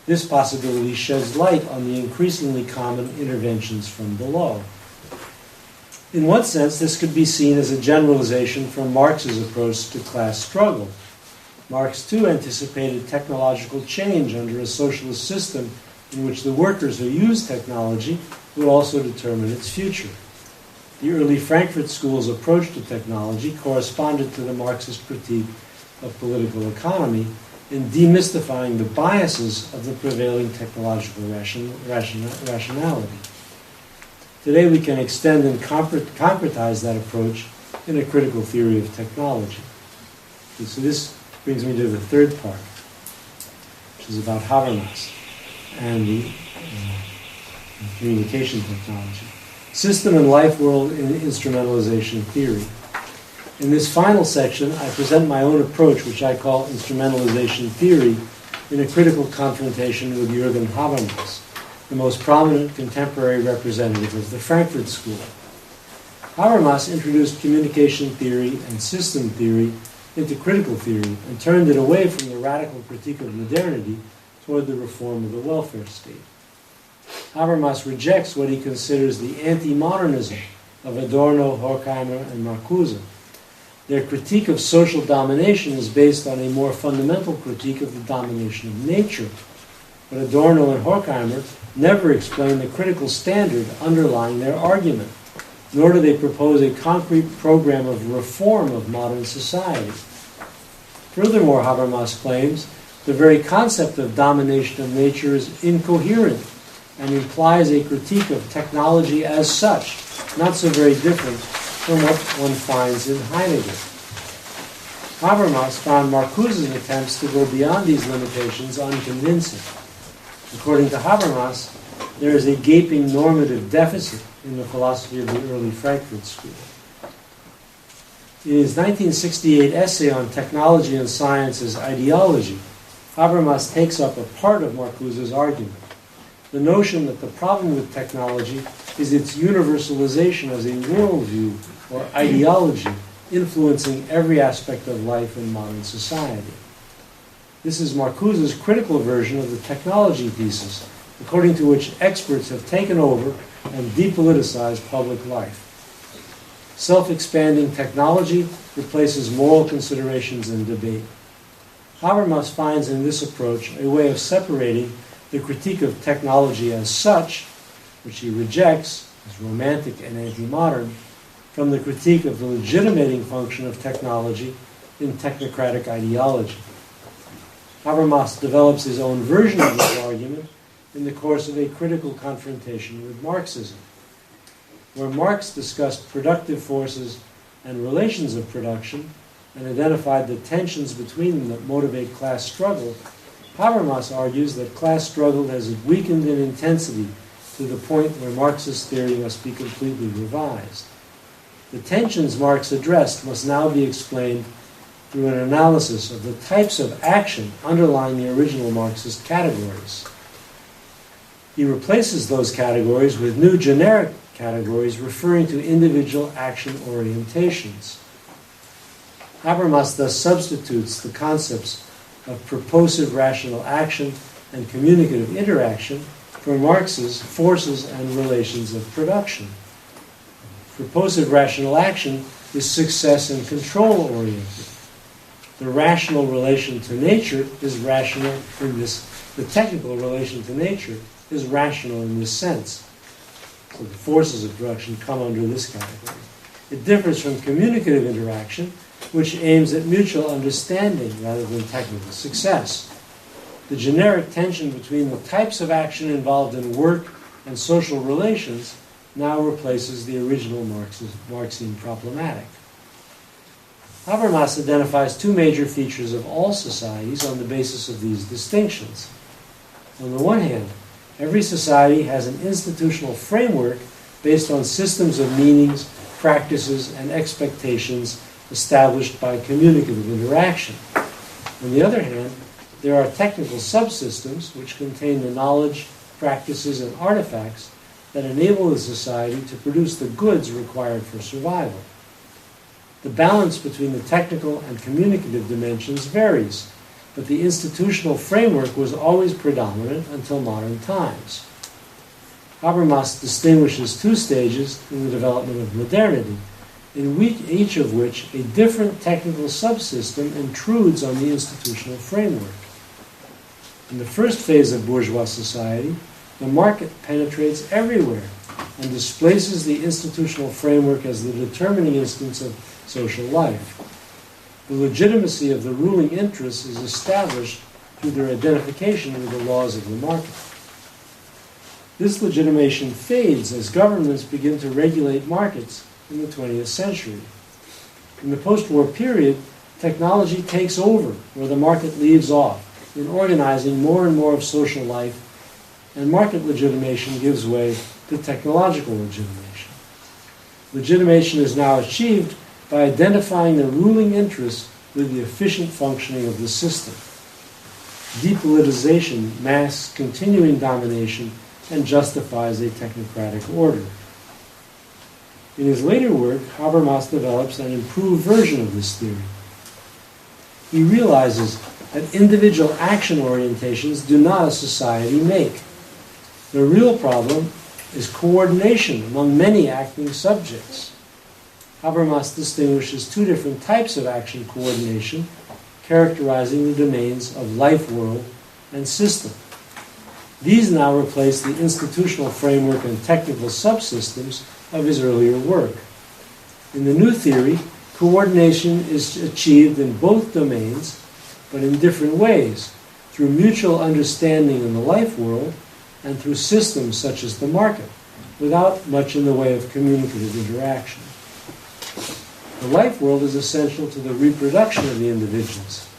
This possibility sheds light on the increasingly common interventions from below. In one sense, this could be seen as a generalization from Marx's approach to class struggle. Marx, too, anticipated technological change under a socialist system in which the workers who use technology would also determine its future. The early Frankfurt School's approach to technology corresponded to the Marxist critique of political economy in demystifying the biases of the prevailing technological rationality. Today we can extend and concretize that approach in a critical theory of technology. And so this brings me to the third part, which is about Habermas and the communication technology. System and life world in instrumentalization theory. In this final section, I present my own approach, which I call instrumentalization theory, in a critical confrontation with Jürgen Habermas, the most prominent contemporary representative of the Frankfurt School. Habermas introduced communication theory and system theory into critical theory and turned it away from the radical critique of modernity toward the reform of the welfare state. Habermas rejects what he considers the anti-modernism of Adorno, Horkheimer, and Marcuse. Their critique of social domination is based on a more fundamental critique of the domination of nature. But Adorno and Horkheimer never explain the critical standard underlying their argument, nor do they propose a concrete program of reform of modern society. Furthermore, Habermas claims the very concept of domination of nature is incoherent and implies a critique of technology as such, not so very different from what one finds in Heidegger. Habermas found Marcuse's attempts to go beyond these limitations unconvincing. According to Habermas, there is a gaping normative deficit in the philosophy of the early Frankfurt School. In his 1968 essay on technology and science as ideology, Habermas takes up a part of Marcuse's argument, the notion that the problem with technology is its universalization as a worldview or ideology influencing every aspect of life in modern society. This is Marcuse's critical version of the technology thesis, according to which experts have taken over and depoliticized public life. Self-expanding technology replaces moral considerations and debate. Habermas finds in this approach a way of separating the critique of technology as such, which he rejects as romantic and anti-modern, from the critique of the legitimating function of technology in technocratic ideology. Habermas develops his own version of this argument in the course of a critical confrontation with Marxism. Where Marx discussed productive forces and relations of production and identified the tensions between them that motivate class struggle, Habermas argues that class struggle has weakened in intensity to the point where Marxist theory must be completely revised. The tensions Marx addressed must now be explained through an analysis of the types of action underlying the original Marxist categories. He replaces those categories with new generic categories referring to individual action orientations. Habermas thus substitutes the concepts of purposive rational action and communicative interaction for Marx's forces and relations of production. Purposive rational action is success and control oriented. The rational relation to nature is rational in this, the technical relation to nature is rational in this sense. So the forces of production come under this category. It differs from communicative interaction, which aims at mutual understanding rather than technical success. The generic tension between the types of action involved in work and social relations now replaces the original Marxian problematic. Habermas identifies two major features of all societies on the basis of these distinctions. On the one hand, every society has an institutional framework based on systems of meanings, practices, and expectations established by communicative interaction. On the other hand, there are technical subsystems which contain the knowledge, practices, and artifacts that enable the society to produce the goods required for survival. The balance between the technical and communicative dimensions varies, but the institutional framework was always predominant until modern times. Habermas distinguishes two stages in the development of modernity, in each of which a different technical subsystem intrudes on the institutional framework. In the first phase of bourgeois society, the market penetrates everywhere and displaces the institutional framework as the determining instance of social life. The legitimacy of the ruling interests is established through their identification with the laws of the market. This legitimation fades as governments begin to regulate markets in the 20th century. In the post-war period, technology takes over where the market leaves off in organizing more and more of social life, and market legitimation gives way to technological legitimation. Legitimation is now achieved by identifying the ruling interests with the efficient functioning of the system. Depoliticization masks continuing domination and justifies a technocratic order. In his later work, Habermas develops an improved version of this theory. He realizes that individual action orientations do not a society make. The real problem is coordination among many acting subjects. Habermas distinguishes two different types of action coordination, characterizing the domains of life world and system. These now replace the institutional framework and technical subsystems of his earlier work. In the new theory, coordination is achieved in both domains, but in different ways, through mutual understanding in the life world and through systems such as the market, without much in the way of communicative interaction. The life world is essential to the reproduction of the individuals,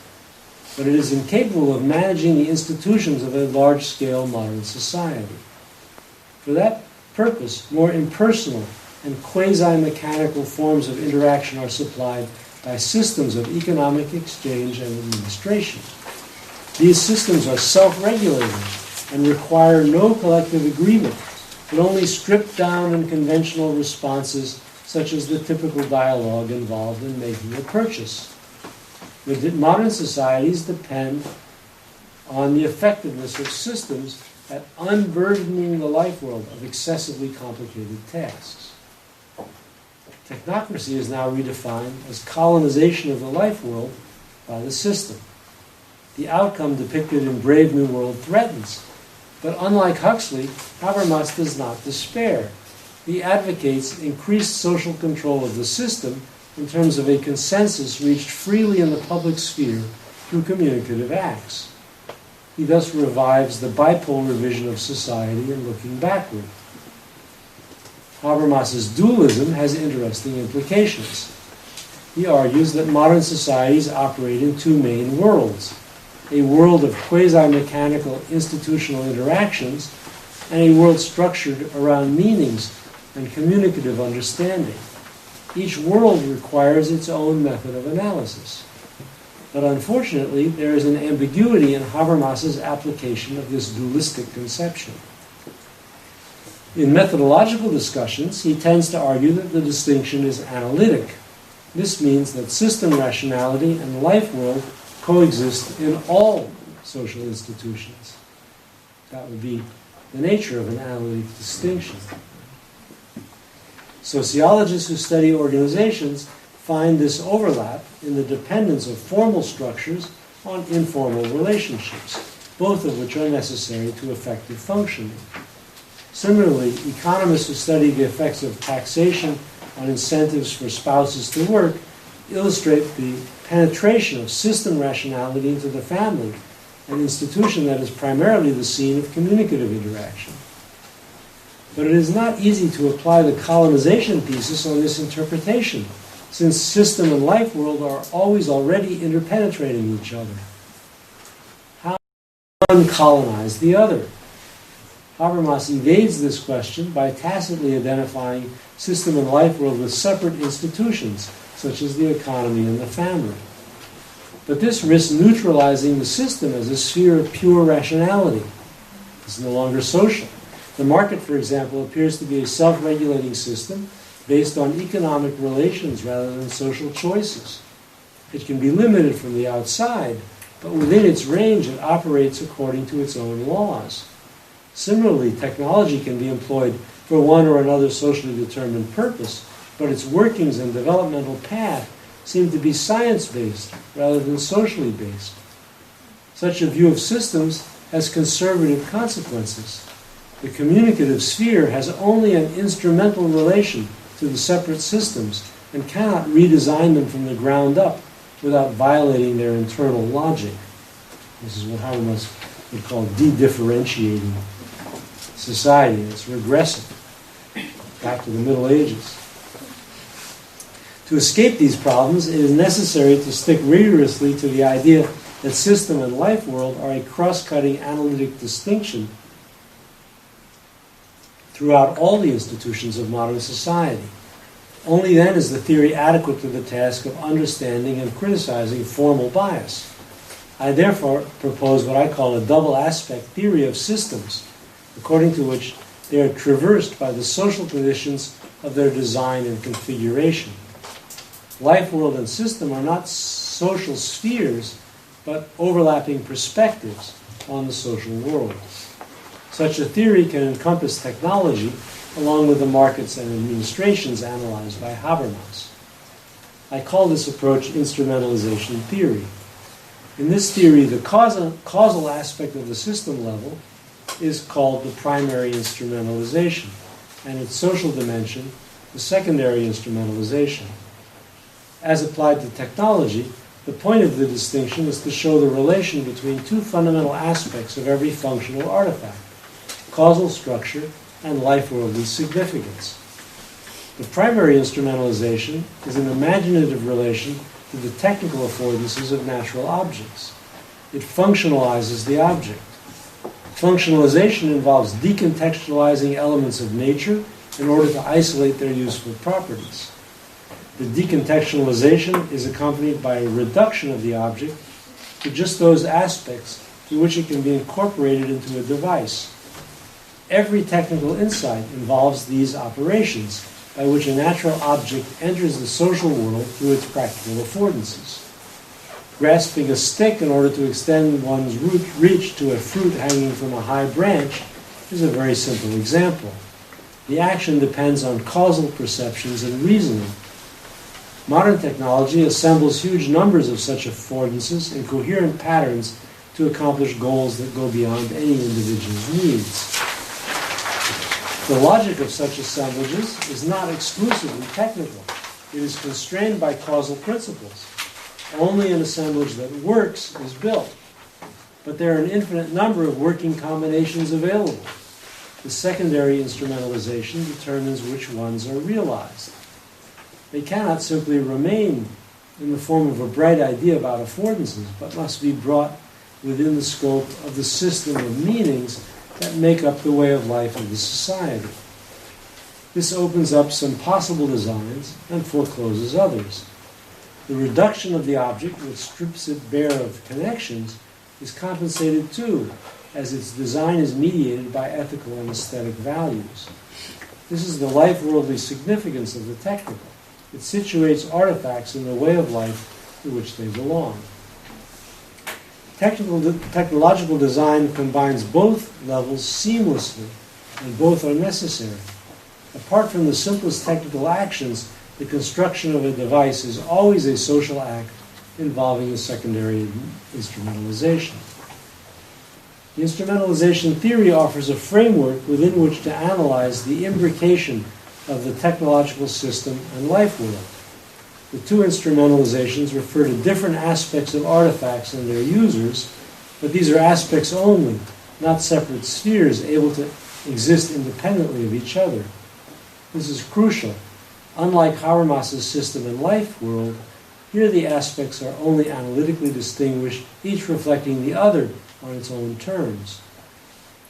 but it is incapable of managing the institutions of a large-scale modern society. For that purpose, more impersonal and quasi-mechanical forms of interaction are supplied by systems of economic exchange and administration. These systems are self-regulating and require no collective agreement, but only stripped-down and conventional responses such as the typical dialogue involved in making a purchase. Modern societies depend on the effectiveness of systems at unburdening the life world of excessively complicated tasks. Technocracy is now redefined as colonization of the life world by the system. The outcome depicted in Brave New World threatens, but unlike Huxley, Habermas does not despair. He advocates increased social control of the system in terms of a consensus reached freely in the public sphere through communicative acts. He thus revives the bipolar vision of society and looking backward. Habermas's dualism has interesting implications. He argues that modern societies operate in two main worlds: a world of quasi-mechanical institutional interactions and a world structured around meanings and communicative understanding. Each world requires its own method of analysis. But unfortunately, there is an ambiguity in Habermas's application of this dualistic conception. In methodological discussions, he tends to argue that the distinction is analytic. This means that system rationality and life world coexist in all social institutions. That would be the nature of an analytic distinction. Sociologists who study organizations find this overlap in the dependence of formal structures on informal relationships, both of which are necessary to effective functioning. Similarly, economists who study the effects of taxation on incentives for spouses to work illustrate the penetration of system rationality into the family, an institution that is primarily the scene of communicative interaction. But it is not easy to apply the colonization thesis on this interpretation, since system and life world are always already interpenetrating each other. How does one colonize the other? Habermas evades this question by tacitly identifying system and life world with separate institutions, such as the economy and the family. But this risks neutralizing the system as a sphere of pure rationality. It's no longer social. The market, for example, appears to be a self-regulating system based on economic relations rather than social choices. It can be limited from the outside, but within its range it operates according to its own laws. Similarly, technology can be employed for one or another socially determined purpose, but its workings and developmental path seem to be science-based rather than socially based. Such a view of systems has conservative consequences. The communicative sphere has only an instrumental relation to the separate systems and cannot redesign them from the ground up without violating their internal logic. This is what Habermas would call de-differentiating society. It's regressive, back to the Middle Ages. To escape these problems, it is necessary to stick rigorously to the idea that system and life world are a cross-cutting analytic distinction throughout all the institutions of modern society. Only then is the theory adequate to the task of understanding and criticizing formal bias. I therefore propose what I call a double aspect theory of systems, according to which they are traversed by the social conditions of their design and configuration. Life world and system are not social spheres, but overlapping perspectives on the social world. Such a theory can encompass technology along with the markets and administrations analyzed by Habermas. I call this approach Instrumentalization Theory. In this theory, the causal aspect of the system level is called the primary instrumentalization, and its social dimension, the secondary instrumentalization. As applied to technology, the point of the distinction is to show the relation between two fundamental aspects of every functional artifact: causal structure and life-worldly significance. The primary instrumentalization is an imaginative relation to the technical affordances of natural objects. It functionalizes the object. Functionalization involves decontextualizing elements of nature in order to isolate their useful properties. The decontextualization is accompanied by a reduction of the object to just those aspects to which it can be incorporated into a device. Every technical insight involves these operations, by which a natural object enters the social world through its practical affordances. Grasping a stick in order to extend one's reach to a fruit hanging from a high branch is a very simple example. The action depends on causal perceptions and reasoning. Modern technology assembles huge numbers of such affordances in coherent patterns to accomplish goals that go beyond any individual's needs. The logic of such assemblages is not exclusively technical. It is constrained by causal principles. Only an assemblage that works is built. But there are an infinite number of working combinations available. The secondary instrumentalization determines which ones are realized. They cannot simply remain in the form of a bright idea about affordances, but must be brought within the scope of the system of meanings that make up the way of life of the society. This opens up some possible designs and forecloses others. The reduction of the object, which strips it bare of connections, is compensated too, as its design is mediated by ethical and aesthetic values. This is the life-worldly significance of the technical. It situates artifacts in the way of life to which they belong. Technological design combines both levels seamlessly, and both are necessary. Apart from the simplest technical actions, the construction of a device is always a social act involving a secondary instrumentalization. The instrumentalization theory offers a framework within which to analyze the imbrication of the technological system and life world. The two instrumentalizations refer to different aspects of artifacts and their users, but these are aspects only, not separate spheres able to exist independently of each other. This is crucial. Unlike Habermas's system and life world, here the aspects are only analytically distinguished, each reflecting the other on its own terms.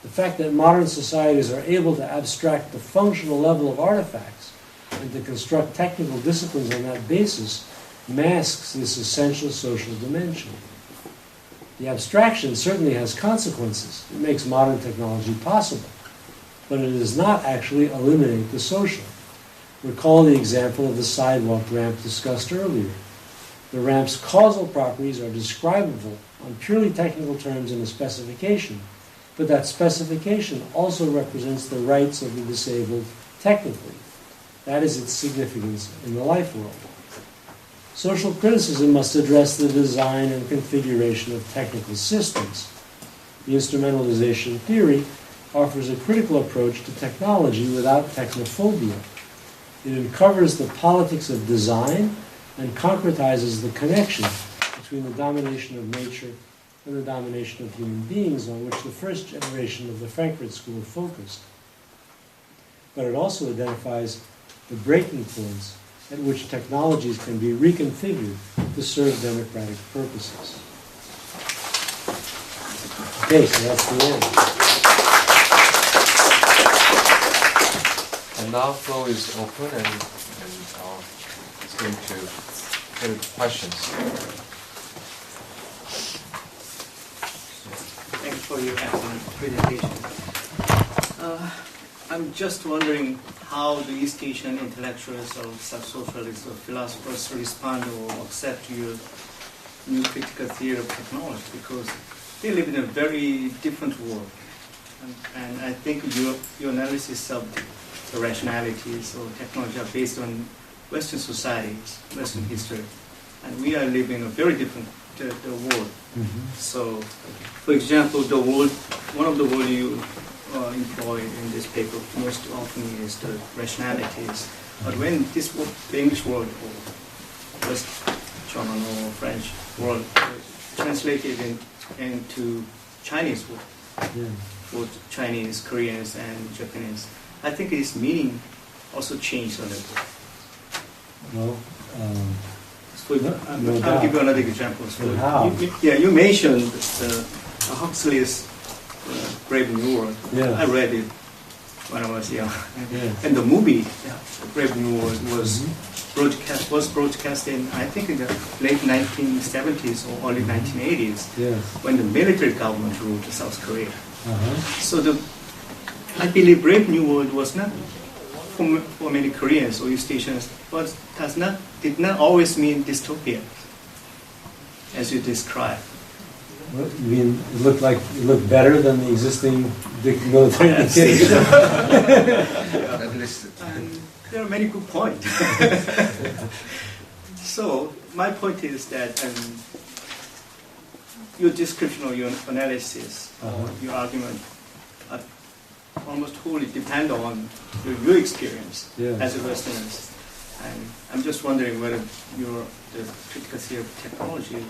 The fact that modern societies are able to abstract the functional level of artifacts and to construct technical disciplines on that basis masks this essential social dimension. The abstraction certainly has consequences. It makes modern technology possible, but it does not actually eliminate the social. Recall the example of the sidewalk ramp discussed earlier. The ramp's causal properties are describable on purely technical terms in a specification, but that specification also represents the rights of the disabled technically. That is its significance in the life world. Social criticism must address the design and configuration of technical systems. The instrumentalization theory offers a critical approach to technology without technophobia. It uncovers the politics of design and concretizes the connection between the domination of nature and the domination of human beings on which the first generation of the Frankfurt School focused. But it also identifies the breaking points at which technologies can be reconfigured to serve democratic purposes. Okay, so that's the end. And now floor is open and it's going to go to questions. Thanks for your excellent presentation. I'm just wondering how the East Asian intellectuals or socialists or philosophers respond or accept your new critical theory of technology, because they live in a very different world. And I think your analysis of the rationalities or technology are based on Western societies, Western history. And we are living in a very different world. Mm-hmm. So, for example, one of the words you employ in this paper most often is the rationalities. But when the English word or West German or French word translated into Chinese word, for Chinese, Koreans, and Japanese, I think its meaning also changed a little bit. Well, I'll give you another example. So how? You mentioned Huxley's Brave New World. Yeah. I read it when I was young. Yeah. And the movie, Brave New World, was broadcast in, I think, in the late 1970s or early 1980s, when the military government ruled South Korea. So I believe Brave New World was not for many Koreans or East Asians, but did not always mean dystopia. as you described. What, you mean it looked better than the existing military Yes. dictatorship? At least. And there are many good points. So my point is that your description or your analysis or your argument are almost wholly depend on your experience as a Westerner. And I'm just wondering whether the critical theory of technology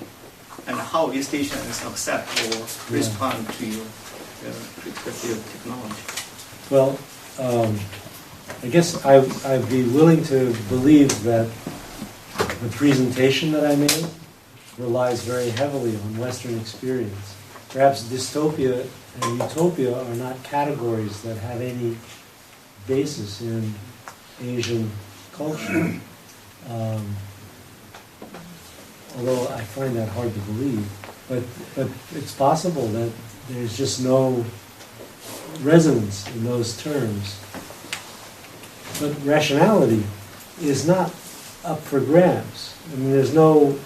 and how East Asians accept or respond to your critical theory of technology. Well, I guess I'd be willing to believe that the presentation that I made relies very heavily on Western experience. Perhaps dystopia and utopia are not categories that have any basis in Asian culture. Although I find that hard to believe. But it's possible that there's just no resonance in those terms. But rationality is not up for grabs. I mean, there's no...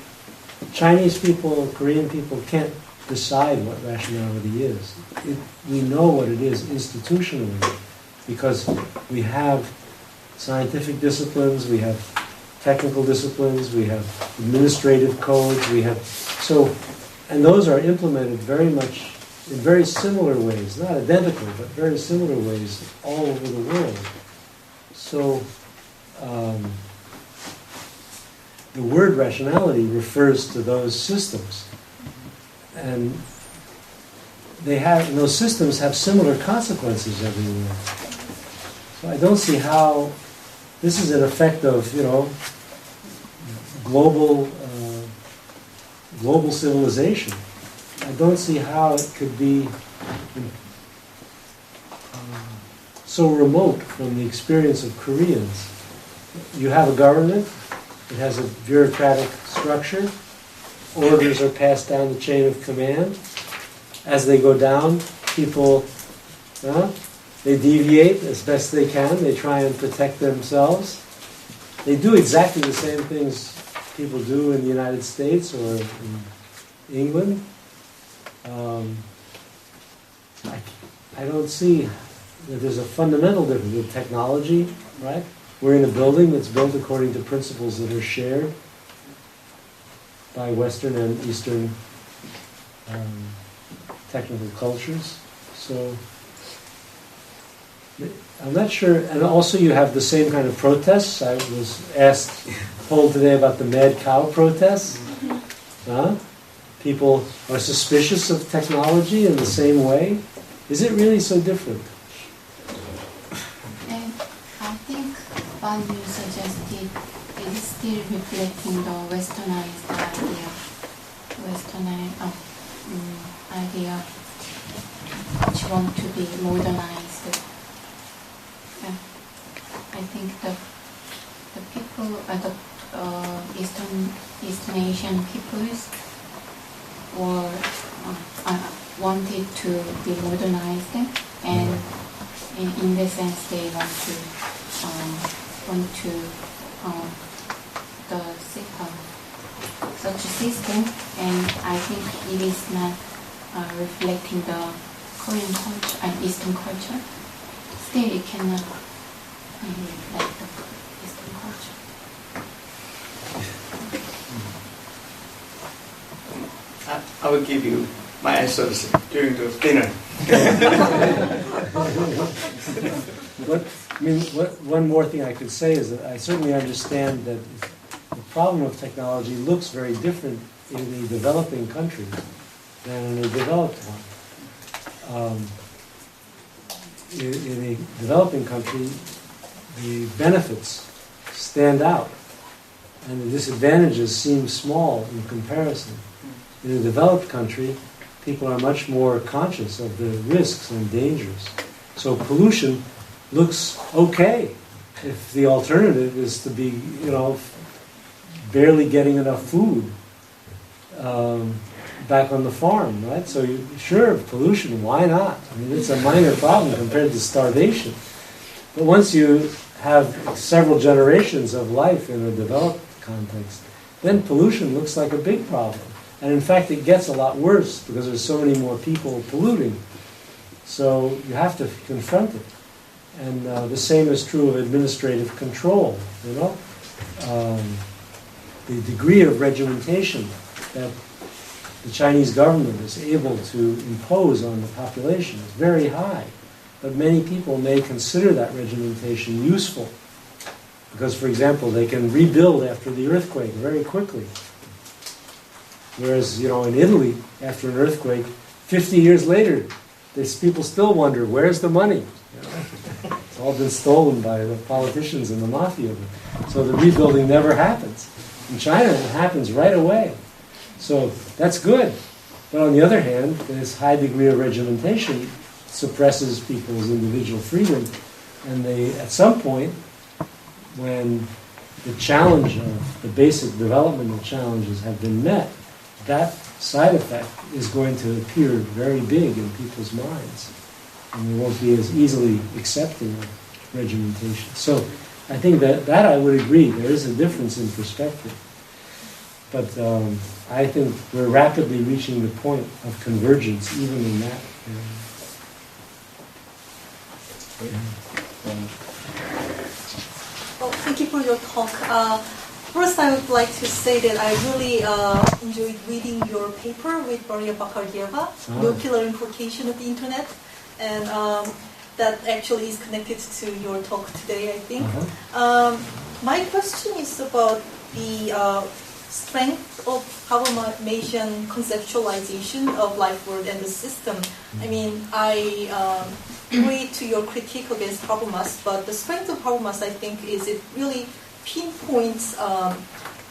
Chinese people, Korean people can't decide what rationality is. We know what it is institutionally because we have scientific disciplines, we have technical disciplines, we have administrative codes, and those are implemented very much in very similar ways, not identical, but very similar ways all over the world. So the word rationality refers to those systems. And those systems have similar consequences everywhere. So I don't see how this is an effect of, global civilization. I don't see how it could be so remote from the experience of Koreans. You have a government, it has a bureaucratic structure, orders are passed down the chain of command. As they go down, people, they deviate as best they can, they try and protect themselves. They do exactly the same things people do in the United States or in England. I don't see that there's a fundamental difference with technology, right? We're in a building that's built according to principles that are shared by Western and Eastern technical cultures. So I'm not sure, and also you have the same kind of protests. I was told today about the mad cow protests. People are suspicious of technology in the same way. Is it really so different? And I think what you suggested is still reflecting the westernized idea which want to be modernized. I think the people, the Eastern Asian peoples wanted to be modernized, and in the sense they want to such a system, and I think it is not reflecting the Korean culture and Eastern culture. Still, it cannot reflect the Eastern culture. I will give you my answers during the dinner. One more thing I could say is that I certainly understand that the problem of technology looks very different in a developing country than in a developed one. In a developing country, the benefits stand out, and the disadvantages seem small in comparison. In a developed country, people are much more conscious of the risks and dangers. So pollution looks okay if the alternative is to be, barely getting enough food back on the farm, right? So sure, pollution, why not? I mean, it's a minor problem compared to starvation. But once you have several generations of life in a developed context, then pollution looks like a big problem. And in fact, it gets a lot worse because there's so many more people polluting. So you have to confront it. And the same is true of administrative control, you know. The degree of regimentation that the Chinese government is able to impose on the population is very high. But many people may consider that regimentation useful. Because, for example, they can rebuild after the earthquake very quickly. Whereas, you know, in Italy, after an earthquake, 50 years later, people still wonder, where's the money? You know? It's all been stolen by the politicians and the mafia. So the rebuilding never happens. In China, it happens right away. So that's good. But on the other hand, this high degree of regimentation suppresses people's individual freedom. And they, at some point, when the challenge of the basic developmental challenges have been met, that side effect is going to appear very big in people's minds. And they won't be as easily accepting of regimentation. So I think that I would agree. There is a difference in perspective. But I think we're rapidly reaching the point of convergence, even in that area. Well, thank you for your talk. First, I would like to say that I really enjoyed reading your paper with Maria Bakardieva, Nuclear Implication of the Internet, and that actually is connected to your talk today, I think. My question is about the strength of Habermasian conceptualization of life world and the system. I mean, I agree to your critique against Habermas, but the strength of Habermas, I think, is it really pinpoints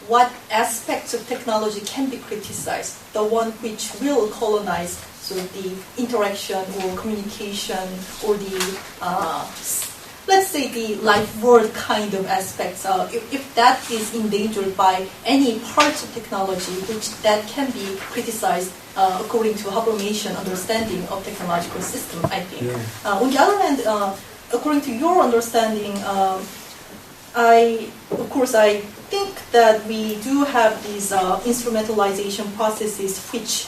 what aspects of technology can be criticized, the one which will colonize sort of the interaction or communication or the, let's say, the life world kind of aspects. If that is endangered by any parts of technology, which that can be criticized according to Habermasian understanding of technological system, I think. Yeah. On the other hand, according to your understanding, I think that we do have these instrumentalization processes which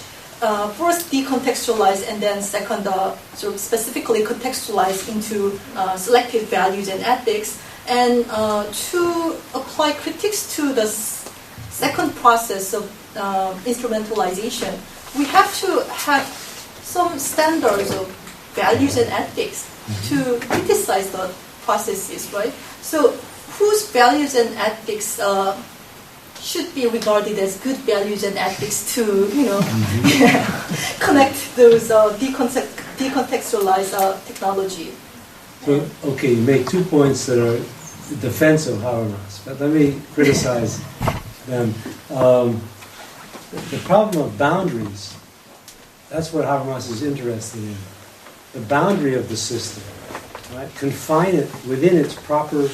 first decontextualize and then second sort of specifically contextualize into selective values and ethics. And to apply critiques to the second process of instrumentalization, we have to have some standards of values and ethics to criticize the processes, right? So whose values and ethics should be regarded as good values and ethics to, you know, connect those decontextualized technology? So, okay, you make 2 points that are in defense of Habermas, but let me criticize them. The problem of boundaries, that's what Habermas is interested in. The boundary of the system, right? Confine it within its proper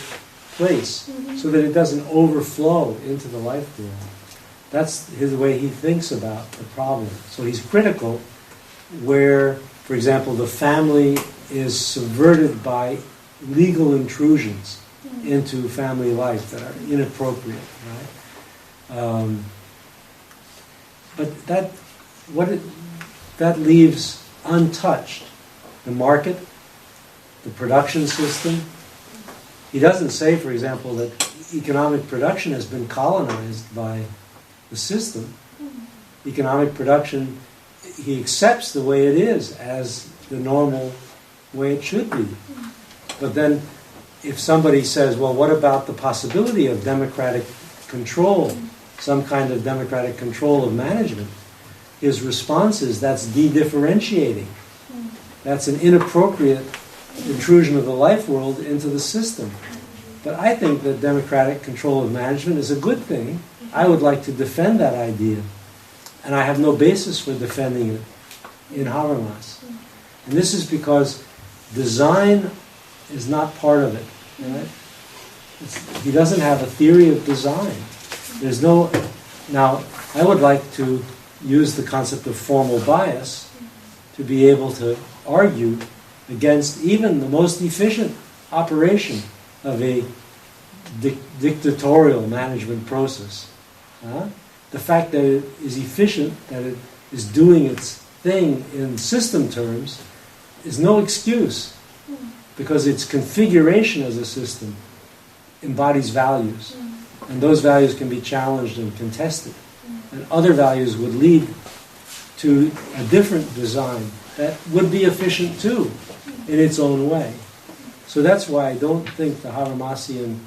place so that it doesn't overflow into the life world. That's the way he thinks about the problem. So he's critical where, for example, the family is subverted by legal intrusions into family life that are inappropriate, right? But that leaves untouched the market, the production system. He doesn't say, for example, that economic production has been colonized by the system. Economic production, he accepts the way it is as the normal way it should be. But then if somebody says, well, what about the possibility of democratic control, some kind of democratic control of management? His response is that's de-differentiating. That's an inappropriate intrusion of the life world into the system. But I think that democratic control of management is a good thing. I would like to defend that idea. And I have no basis for defending it in Habermas. And this is because design is not part of it. Right? He doesn't have a theory of design. There's no... Now, I would like to use the concept of formal bias to be able to argue against even the most efficient operation of a dictatorial management process. the fact that it is efficient, that it is doing its thing in system terms, is no excuse, because its configuration as a system embodies values, and those values can be challenged and contested, and other values would lead to a different design that would be efficient too, in its own way. So that's why I don't think the Habermasian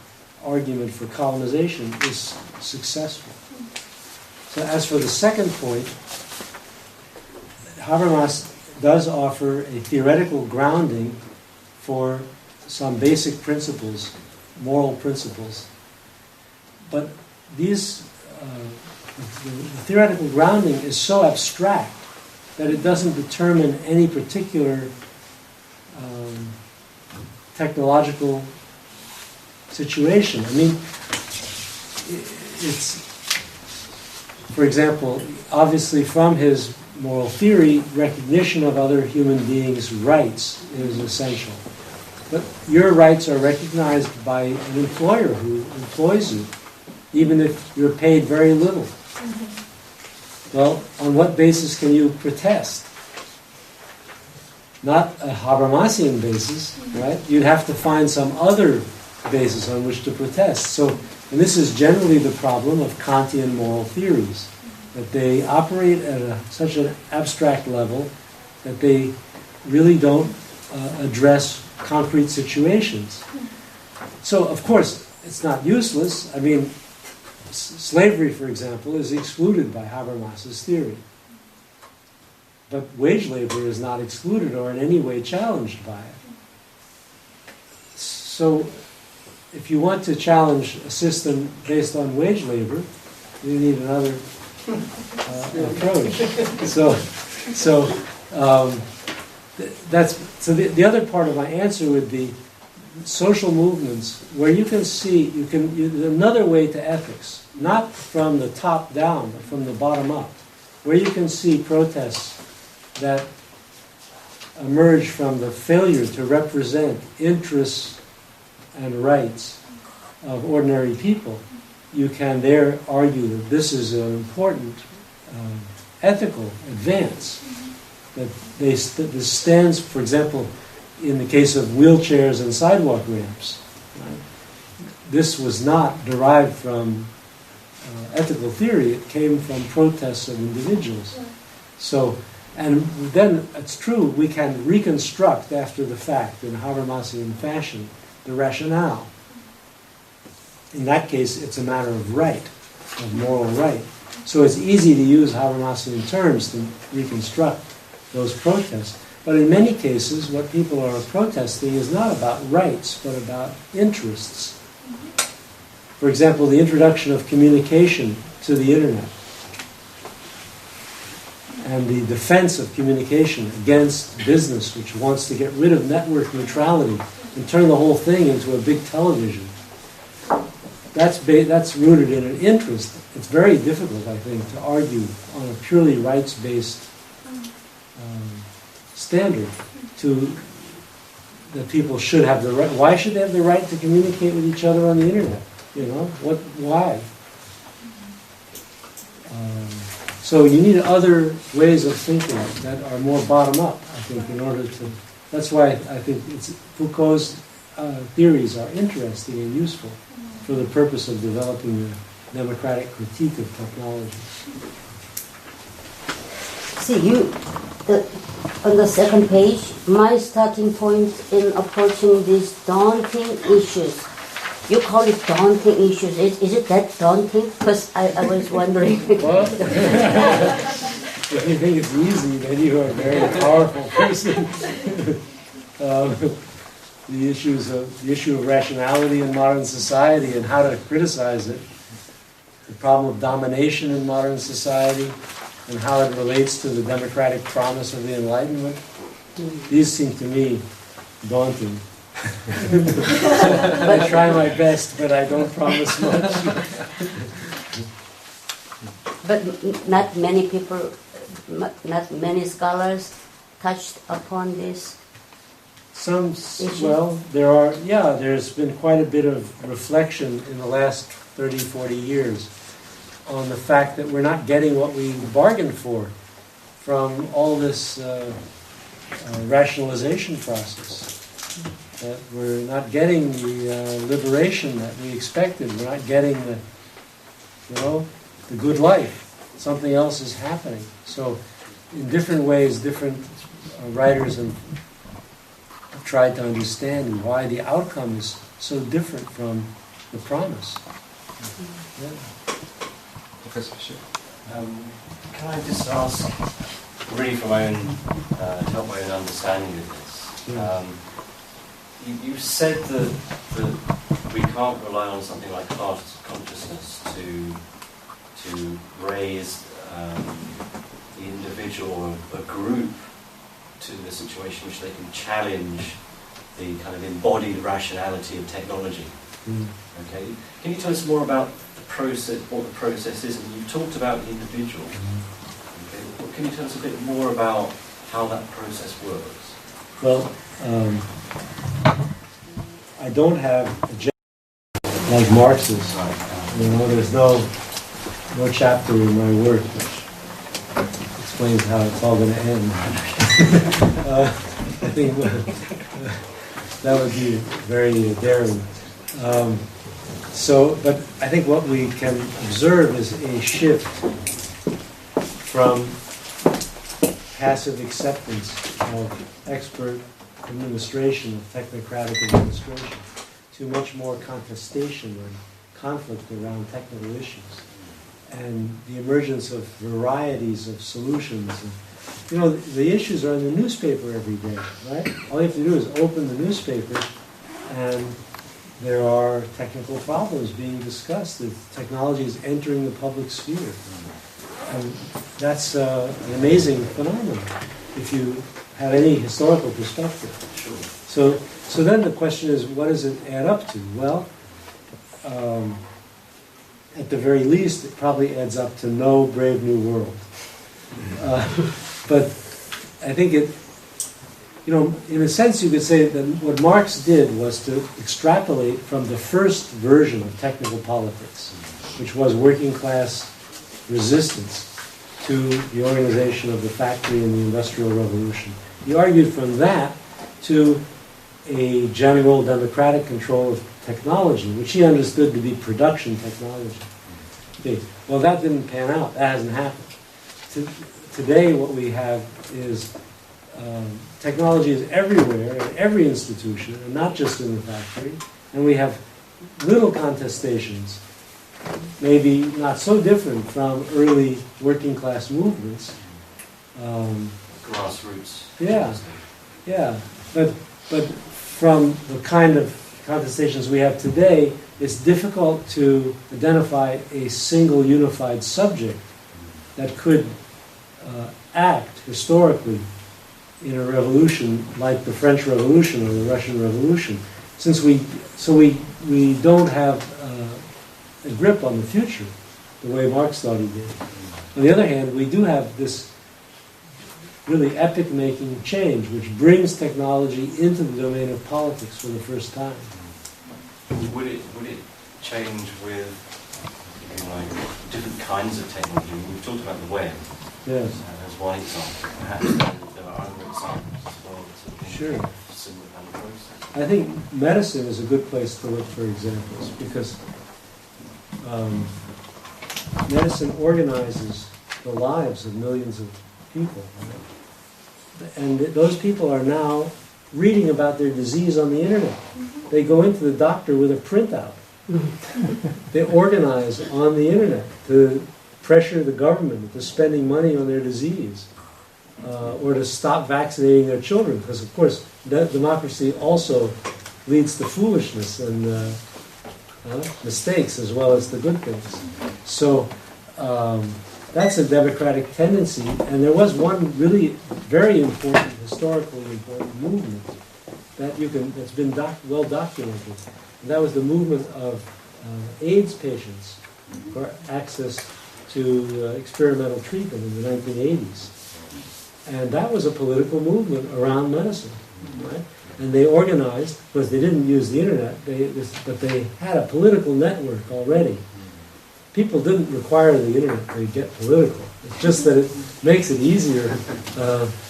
argument for colonization is successful. So as for the second point, Habermas does offer a theoretical grounding for some basic principles, moral principles. But these, the theoretical grounding is so abstract that it doesn't determine any particular technological situation. I mean, it's, for example, obviously from his moral theory, recognition of other human beings' rights is essential. But your rights are recognized by an employer who employs you, even if you're paid very little. Well, on what basis can you protest? Not a Habermasian basis, right? You'd have to find some other basis on which to protest. So, and this is generally the problem of Kantian moral theories, that they operate at such an abstract level that they really don't address concrete situations. So, of course, it's not useless. I mean, slavery, for example, is excluded by Habermas's theory. But wage labor is not excluded or in any way challenged by it. So, if you want to challenge a system based on wage labor, you need another approach. So the other part of my answer would be social movements where you can see another way to ethics, not from the top down, but from the bottom up, where you can see protests that emerge from the failure to represent interests and rights of ordinary people. You can there argue that this is an important ethical advance, that this stands, for example, in the case of wheelchairs and sidewalk ramps. Right? This was not derived from ethical theory, it came from protests of individuals. So, and then it's true, we can reconstruct after the fact in Habermasian fashion the rationale. In that case, it's a matter of right, of moral right. So it's easy to use Habermasian terms to reconstruct those protests. But in many cases, what people are protesting is not about rights, but about interests. For example, the introduction of communication to the internet and the defense of communication against business, which wants to get rid of network neutrality and turn the whole thing into a big television. That's rooted in an interest. It's very difficult, I think, to argue on a purely rights-based standard that people should have the right. Why should they have the right to communicate with each other on the internet? You know, why? So you need other ways of thinking that are more bottom-up, I think, in order to... That's why I think Foucault's theories are interesting and useful for the purpose of developing the democratic critique of technology. See, on the second page, my starting point in approaching these daunting issues, you call it daunting issues. Is it that daunting? Because I was wondering. Well, if you think it's easy, then you are a very powerful person. The issue of rationality in modern society and how to criticize it, the problem of domination in modern society, and how it relates to the democratic promise of the Enlightenment. These seem to me daunting. I try my best, but I don't promise much. But not many people, not many scholars touched upon this. There's been quite a bit of reflection in the last 30, 40 years. on the fact that we're not getting what we bargained for from all this rationalization process. That we're not getting the liberation that we expected. We're not getting the good life. Something else is happening. So, in different ways, different writers have tried to understand why the outcome is so different from the promise. Yeah. Professor Fisher. Can I just ask, really for my own, to help my own understanding of this? Yeah. You said that we can't rely on something like class consciousness to raise the individual or a group to the situation which they can challenge the kind of embodied rationality of technology. Okay, can you tell us more about the process, what the process is? And you've talked about the individual. Okay, well, can you tell us a bit more about how that process works? Well, I don't have a like Marx's. There's no chapter in my work which explains how it's all going to end. I think that would be very daring. But I think what we can observe is a shift from passive acceptance of expert administration, of technocratic administration, to much more contestation and conflict around technical issues, and the emergence of varieties of solutions. The issues are in the newspaper every day, right? All you have to do is open the newspaper, and there are technical problems being discussed. The technology is entering the public sphere. And that's an amazing phenomenon, if you have any historical perspective. Sure. So then the question is, what does it add up to? Well, at the very least, it probably adds up to no brave new world. But I think in a sense, you could say that what Marx did was to extrapolate from the first version of technical politics, which was working class resistance to the organization of the factory and the Industrial Revolution. He argued from that to a general democratic control of technology, which he understood to be production technology. Okay. Well, that didn't pan out. That hasn't happened. Today, what we have is technology is everywhere, in every institution, and not just in the factory. And we have little contestations, maybe not so different from early working class movements. Grassroots. Yeah. But from the kind of contestations we have today, it's difficult to identify a single unified subject that could act historically in a revolution like the French Revolution or the Russian Revolution, since we don't have a grip on the future the way Marx thought he did. On the other hand, we do have this really epic-making change, which brings technology into the domain of politics for the first time. Would it change with different kinds of technology? We've talked about the web. Yes. As one example. Perhaps there are other examples as well. Sure. Similar kind of process. I think medicine is a good place to look for examples, because medicine organizes the lives of millions of people. Right? And those people are now reading about their disease on the internet. They go into the doctor with a printout. They organize on the internet to pressure the government into spending money on their disease, or to stop vaccinating their children, because of course democracy also leads to foolishness and mistakes as well as the good things. So that's a democratic tendency, and there was one really very important, historically important movement that's been well documented. And that was the movement of AIDS patients for access to experimental treatment in the 1980s. And that was a political movement around medicine, right? And they organized, because they didn't use the internet, but they had a political network already. people didn't require the internet to get political. It's just that it makes it easier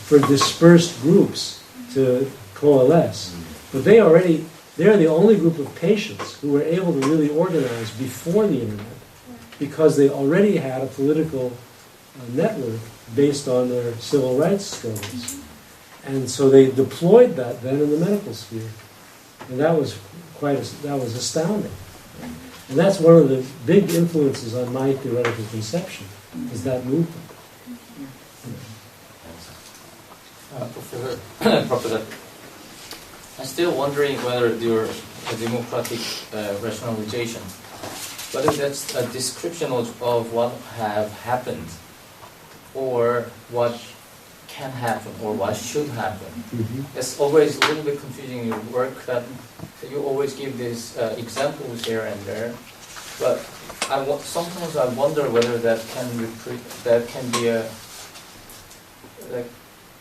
for dispersed groups to coalesce. But they're the only group of patients who were able to really organize before the internet, because they already had a political network based on their civil rights struggles. And so they deployed that then in the medical sphere. And that was astounding. And that's one of the big influences on my theoretical conception, is that movement. Professor, I'm still wondering whether your democratic rationalization, whether that's a description of what have happened, or what can happen, or what should happen. Mm-hmm. It's always a little bit confusing in your work that you always give these examples here and there, but sometimes I wonder whether that can be a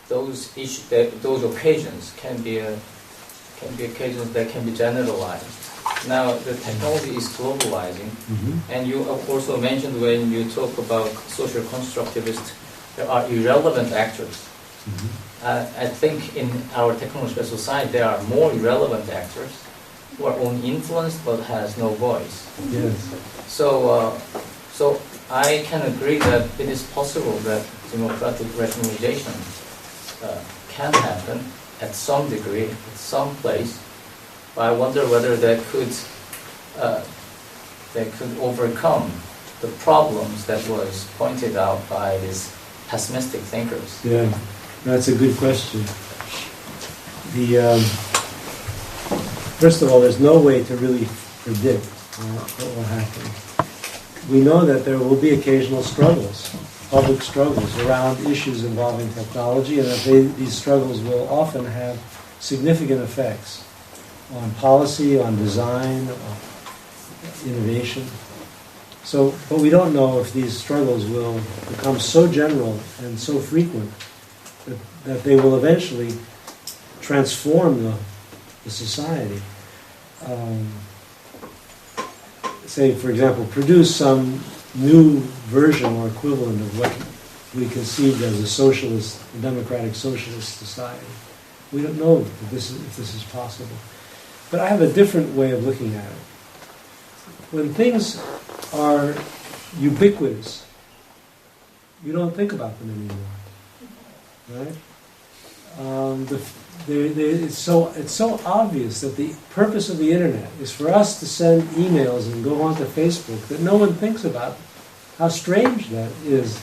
those occasions can be occasions that can be generalized. Now the technology is globalizing, and you also mentioned when you talk about social constructivists, there are irrelevant actors. I think in our technological society there are more irrelevant actors who are only influenced but has no voice. Yes. So I can agree that it is possible that democratic rationalization can happen at some degree, at some place, but I wonder whether they could overcome the problems that was pointed out by these pessimistic thinkers. Yeah, that's a good question. First of all, there's no way to really predict what will happen. We know that there will be occasional struggles, public struggles around issues involving technology, and that these struggles will often have significant effects on policy, on design, on innovation. But we don't know if these struggles will become so general and so frequent that they will eventually transform the society. Say, for example, produce some new version or equivalent of what we conceived as a democratic socialist society. We don't know if this is possible. But I have a different way of looking at it. When things are ubiquitous, you don't think about them anymore, right? It's so obvious that the purpose of the internet is for us to send emails and go onto Facebook that no one thinks about how strange that is,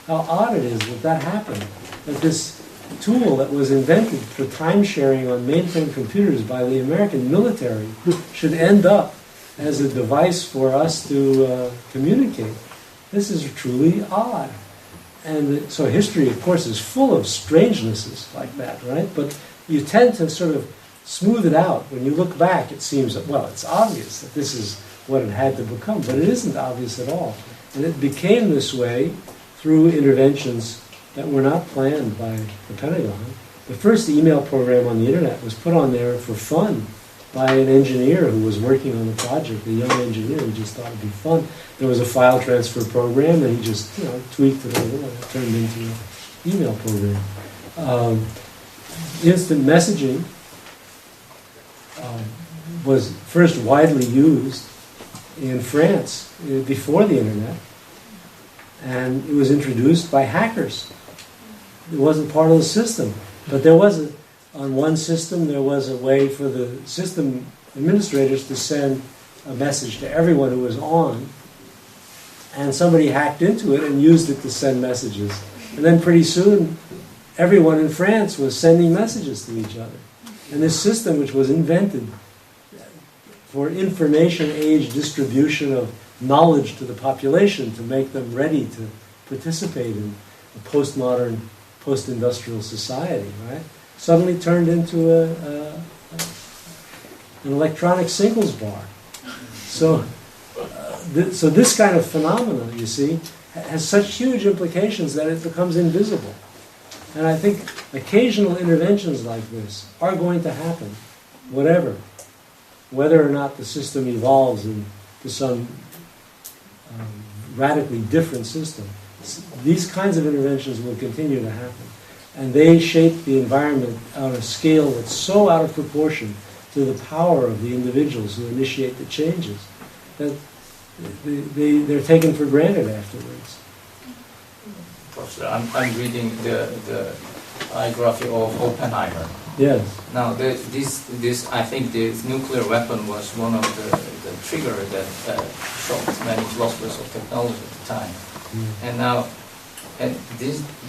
how odd it is that happened, that this tool that was invented for time sharing on mainframe computers by the American military should end up as a device for us to communicate. This is truly odd. And so history, of course, is full of strangenesses like that, right? But you tend to sort of smooth it out. When you look back, it seems that, well, it's obvious that this is what it had to become, but it isn't obvious at all. And it became this way through interventions that were not planned by the Pentagon. The first email program on the internet was put on there for fun by an engineer who was working on the project, a young engineer who just thought it'd be fun. There was a file transfer program, and he just tweaked it a little, and it turned into an email program. Instant messaging was first widely used in France before the internet, and it was introduced by hackers. It wasn't part of the system, but there was on one system, there was a way for the system administrators to send a message to everyone who was on, and somebody hacked into it and used it to send messages. And then pretty soon, everyone in France was sending messages to each other. And this system, which was invented for information age distribution of knowledge to the population to make them ready to participate in a postmodern, post-industrial society, right? Suddenly turned into an electronic singles bar. So this kind of phenomenon, you see, has such huge implications that it becomes invisible. And I think occasional interventions like this are going to happen, whether or not the system evolves into some radically different system. These kinds of interventions will continue to happen. And they shape the environment on a scale that's so out of proportion to the power of the individuals who initiate the changes that they're taken for granted afterwards. Professor, I'm reading the biography of Oppenheimer. Yes. Now, this I think this nuclear weapon was one of the trigger that shocked many philosophers of technology at the time. And now,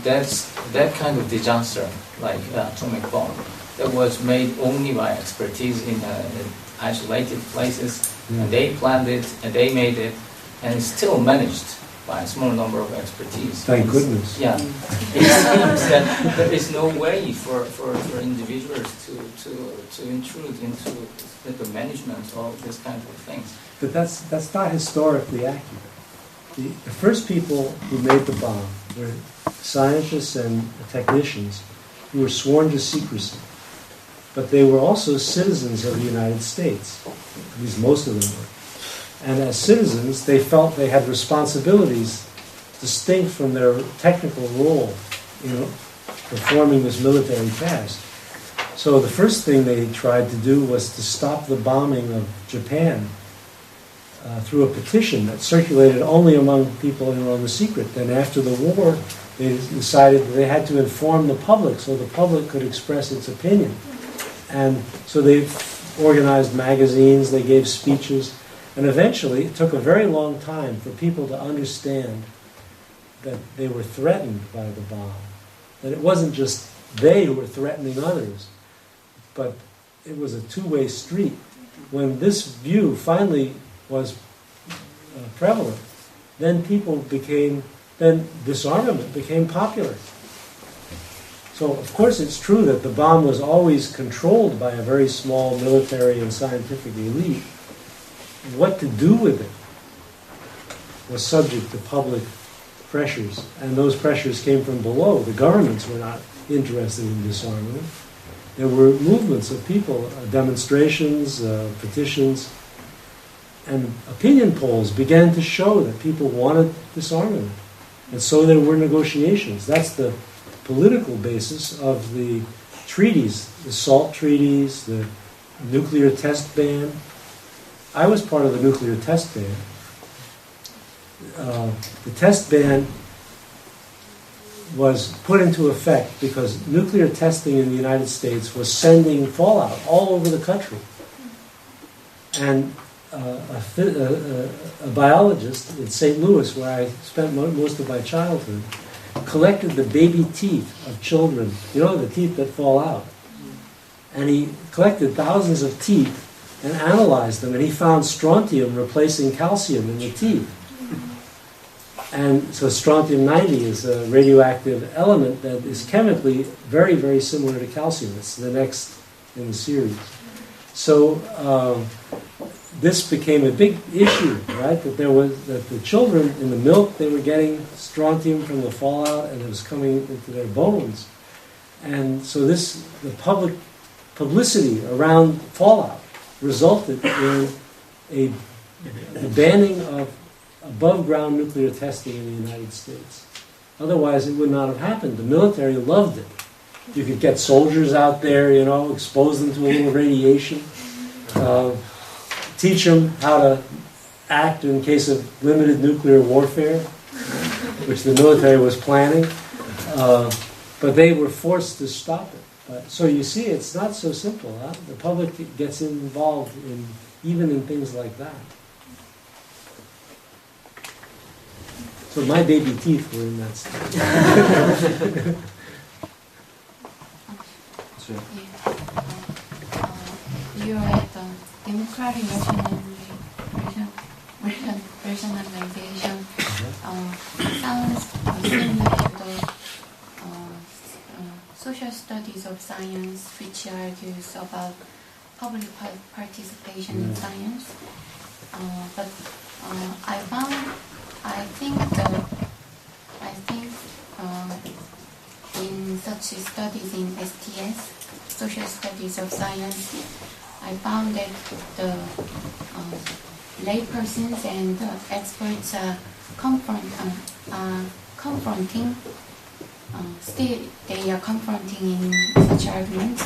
that's that kind of disaster, like atomic bomb, that was made only by expertise in isolated places, and they planned it, and they made it, and it's still managed by a small number of expertise. Thank goodness. Yeah. It seems that there is no way for individuals to intrude into the management of this kind of things. But that's not historically accurate. The first people who made the bomb were scientists and technicians who were sworn to secrecy. But they were also citizens of the United States. At least most of them were. And as citizens, they felt they had responsibilities distinct from their technical role in performing this military task. So the first thing they tried to do was to stop the bombing of Japan through a petition that circulated only among people who were on the secret. Then after the war, they decided that they had to inform the public so the public could express its opinion. And so they organized magazines, they gave speeches, and eventually it took a very long time for people to understand that they were threatened by the bomb. That it wasn't just they who were threatening others, but it was a two-way street. When this view finally was prevalent, then disarmament became popular. So, of course, it's true that the bomb was always controlled by a very small military and scientific elite. What to do with it was subject to public pressures, and those pressures came from below. The governments were not interested in disarmament. There were movements of people, demonstrations, petitions, and opinion polls began to show that people wanted disarmament. And so there were negotiations. That's the political basis of the treaties, the SALT treaties, the nuclear test ban. I was part of the nuclear test ban. The test ban was put into effect because nuclear testing in the United States was sending fallout all over the country. And a biologist in St. Louis, where I spent most of my childhood, collected the baby teeth of children, the teeth that fall out. And he collected thousands of teeth and analyzed them, and he found strontium replacing calcium in the teeth. And so strontium-90 is a radioactive element that is chemically very, very similar to calcium. It's the next in the series. So this became a big issue, right? That the children in the milk, they were getting strontium from the fallout, and it was coming into their bones. And so the publicity around fallout resulted in the banning of above-ground nuclear testing in the United States. Otherwise, it would not have happened. The military loved it. You could get soldiers out there, expose them to a little radiation, teach them how to act in case of limited nuclear warfare, which the military was planning. But they were forced to stop it. So you see, it's not so simple. Huh? The public gets involved even in things like that. So my baby teeth were in that state. You're at the democratic rationalization sounds similar to the social studies of science, which argues about public participation in science. But I think in such studies in STS, social studies of science, I found that laypersons and experts are confronting. Still, they are confronting in such arguments,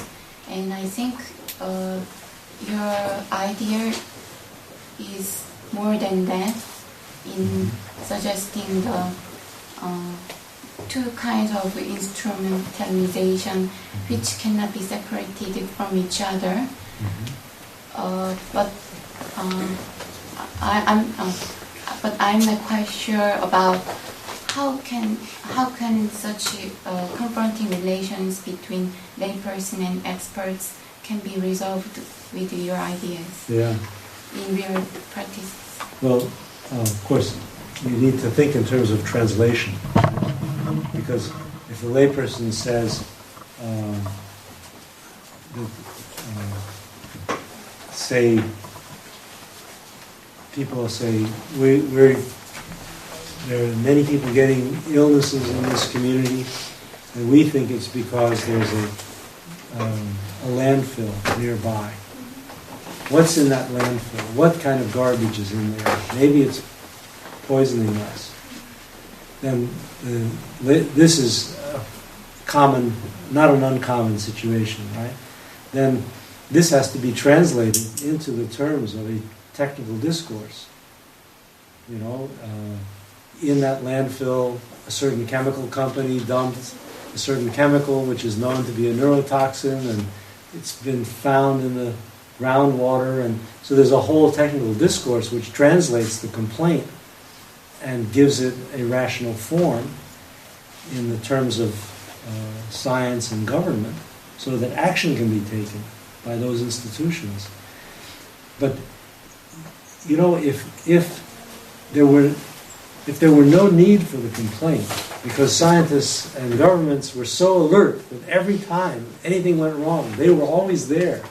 and I think your idea is more than that in suggesting the two kinds of instrumentalization which cannot be separated from each other. But I'm not quite sure about how can such confronting relations between layperson and experts can be resolved with your ideas in real practice. Well, of course, you need to think in terms of translation, because if a layperson says, say, people say, there are many people getting illnesses in this community, and we think it's because there's a landfill nearby. What's in that landfill? What kind of garbage is in there? Maybe it's poisoning us. Then this is a common, not an uncommon situation, right? Then this has to be translated into the terms of a technical discourse. You know, in that landfill, a certain chemical company dumped a certain chemical which is known to be a neurotoxin, and it's been found in the groundwater, and so there's a whole technical discourse which translates the complaint and gives it a rational form in the terms of science and government, so that action can be taken by those institutions. But you know, if there were no need for the complaint, because scientists and governments were so alert that every time anything went wrong, they were always there.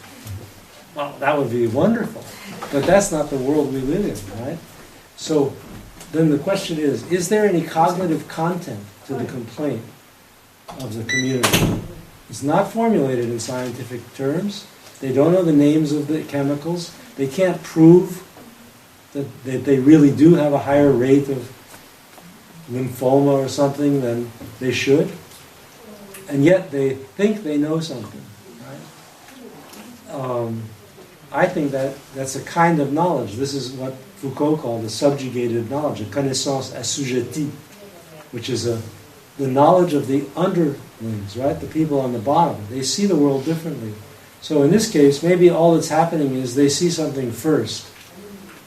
Well, that would be wonderful. But that's not the world we live in, right? So then the question is there any cognitive content to the complaint of the community? It's not formulated in scientific terms. They don't know the names of the chemicals. They can't prove that they really do have a higher rate of lymphoma or something than they should. And yet they think they know something, right? I think that's a kind of knowledge. This is what Foucault called the subjugated knowledge, a connaissance assujettie, which is the knowledge of the underlings, right? The people on the bottom. They see the world differently. So in this case, maybe all that's happening is they see something first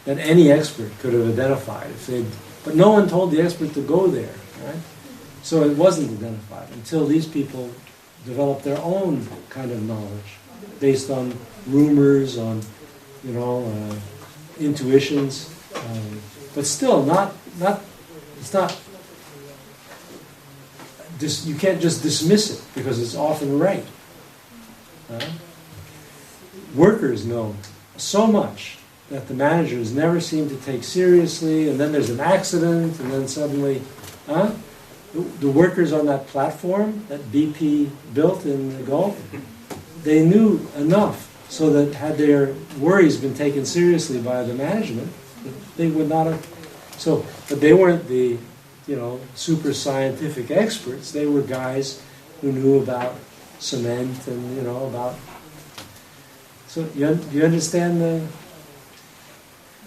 that any expert could have identified. But no one told the expert to go there, right? So it wasn't identified until these people developed their own kind of knowledge based on rumors, on intuitions, but still you can't just dismiss it because it's often right. Workers know so much that the managers never seem to take seriously, and then there's an accident, and then suddenly, the workers on that platform that BP built in the Gulf, they knew enough so that had their worries been taken seriously by the management, they would not have. So, but they weren't the, super scientific experts. They were guys who knew about cement and about. So, do you understand the?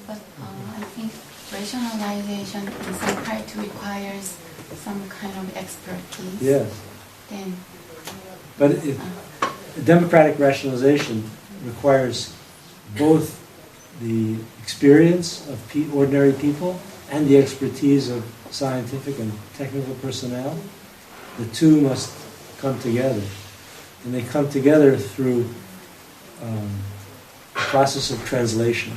But I think rationalization in some part requires some kind of expertise. Yes. Then. But democratic rationalization requires both the experience of ordinary people and the expertise of scientific and technical personnel. The two must come together. And they come together through a process of translation.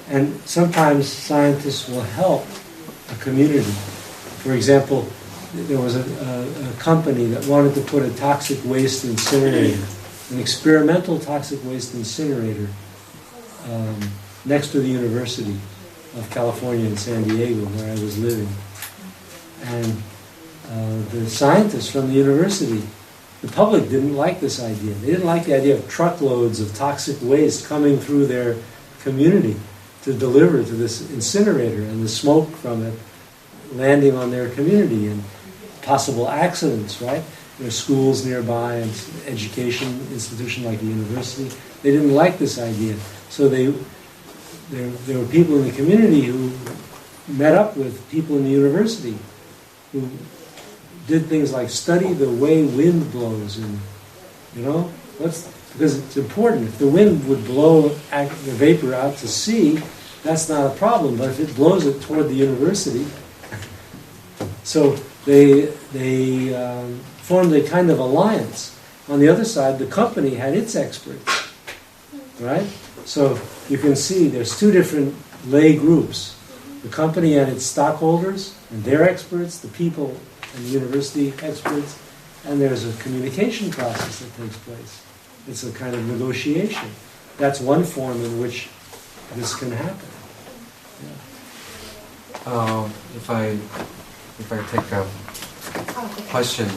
And sometimes scientists will help a community. For example, there was a company that wanted to put a toxic waste incinerator, an experimental toxic waste incinerator, next to the University of California in San Diego, where I was living. And the scientists from the university, the public didn't like this idea. They didn't like the idea of truckloads of toxic waste coming through their community to deliver to this incinerator, and the smoke from it landing on their community, and possible accidents, right? There are schools nearby and education institution like the university. They didn't like this idea. So there were people in the community who met up with people in the university who did things like study the way wind blows, and because it's important. If the wind would blow the vapor out to sea, that's not a problem. But if it blows it toward the university, so they formed a kind of alliance. On the other side, the company had its experts, right? So you can see there's two different lay groups: the company and its stockholders and their experts, the people and the university experts, and there's a communication process that takes place. It's a kind of negotiation. That's one form in which this can happen. Yeah. If I take a question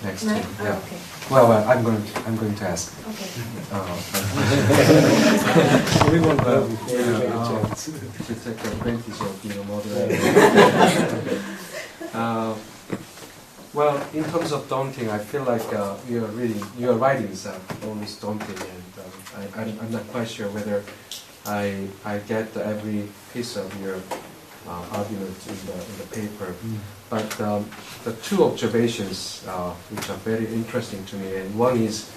next to yeah. Okay. Well, I'm going to ask. Okay. We won't go To take advantage of moderator. Well, in terms of daunting, I feel like your writings are always daunting, and I'm not quite sure whether I get every piece of your argument in the paper. But the two observations which are very interesting to me, and one is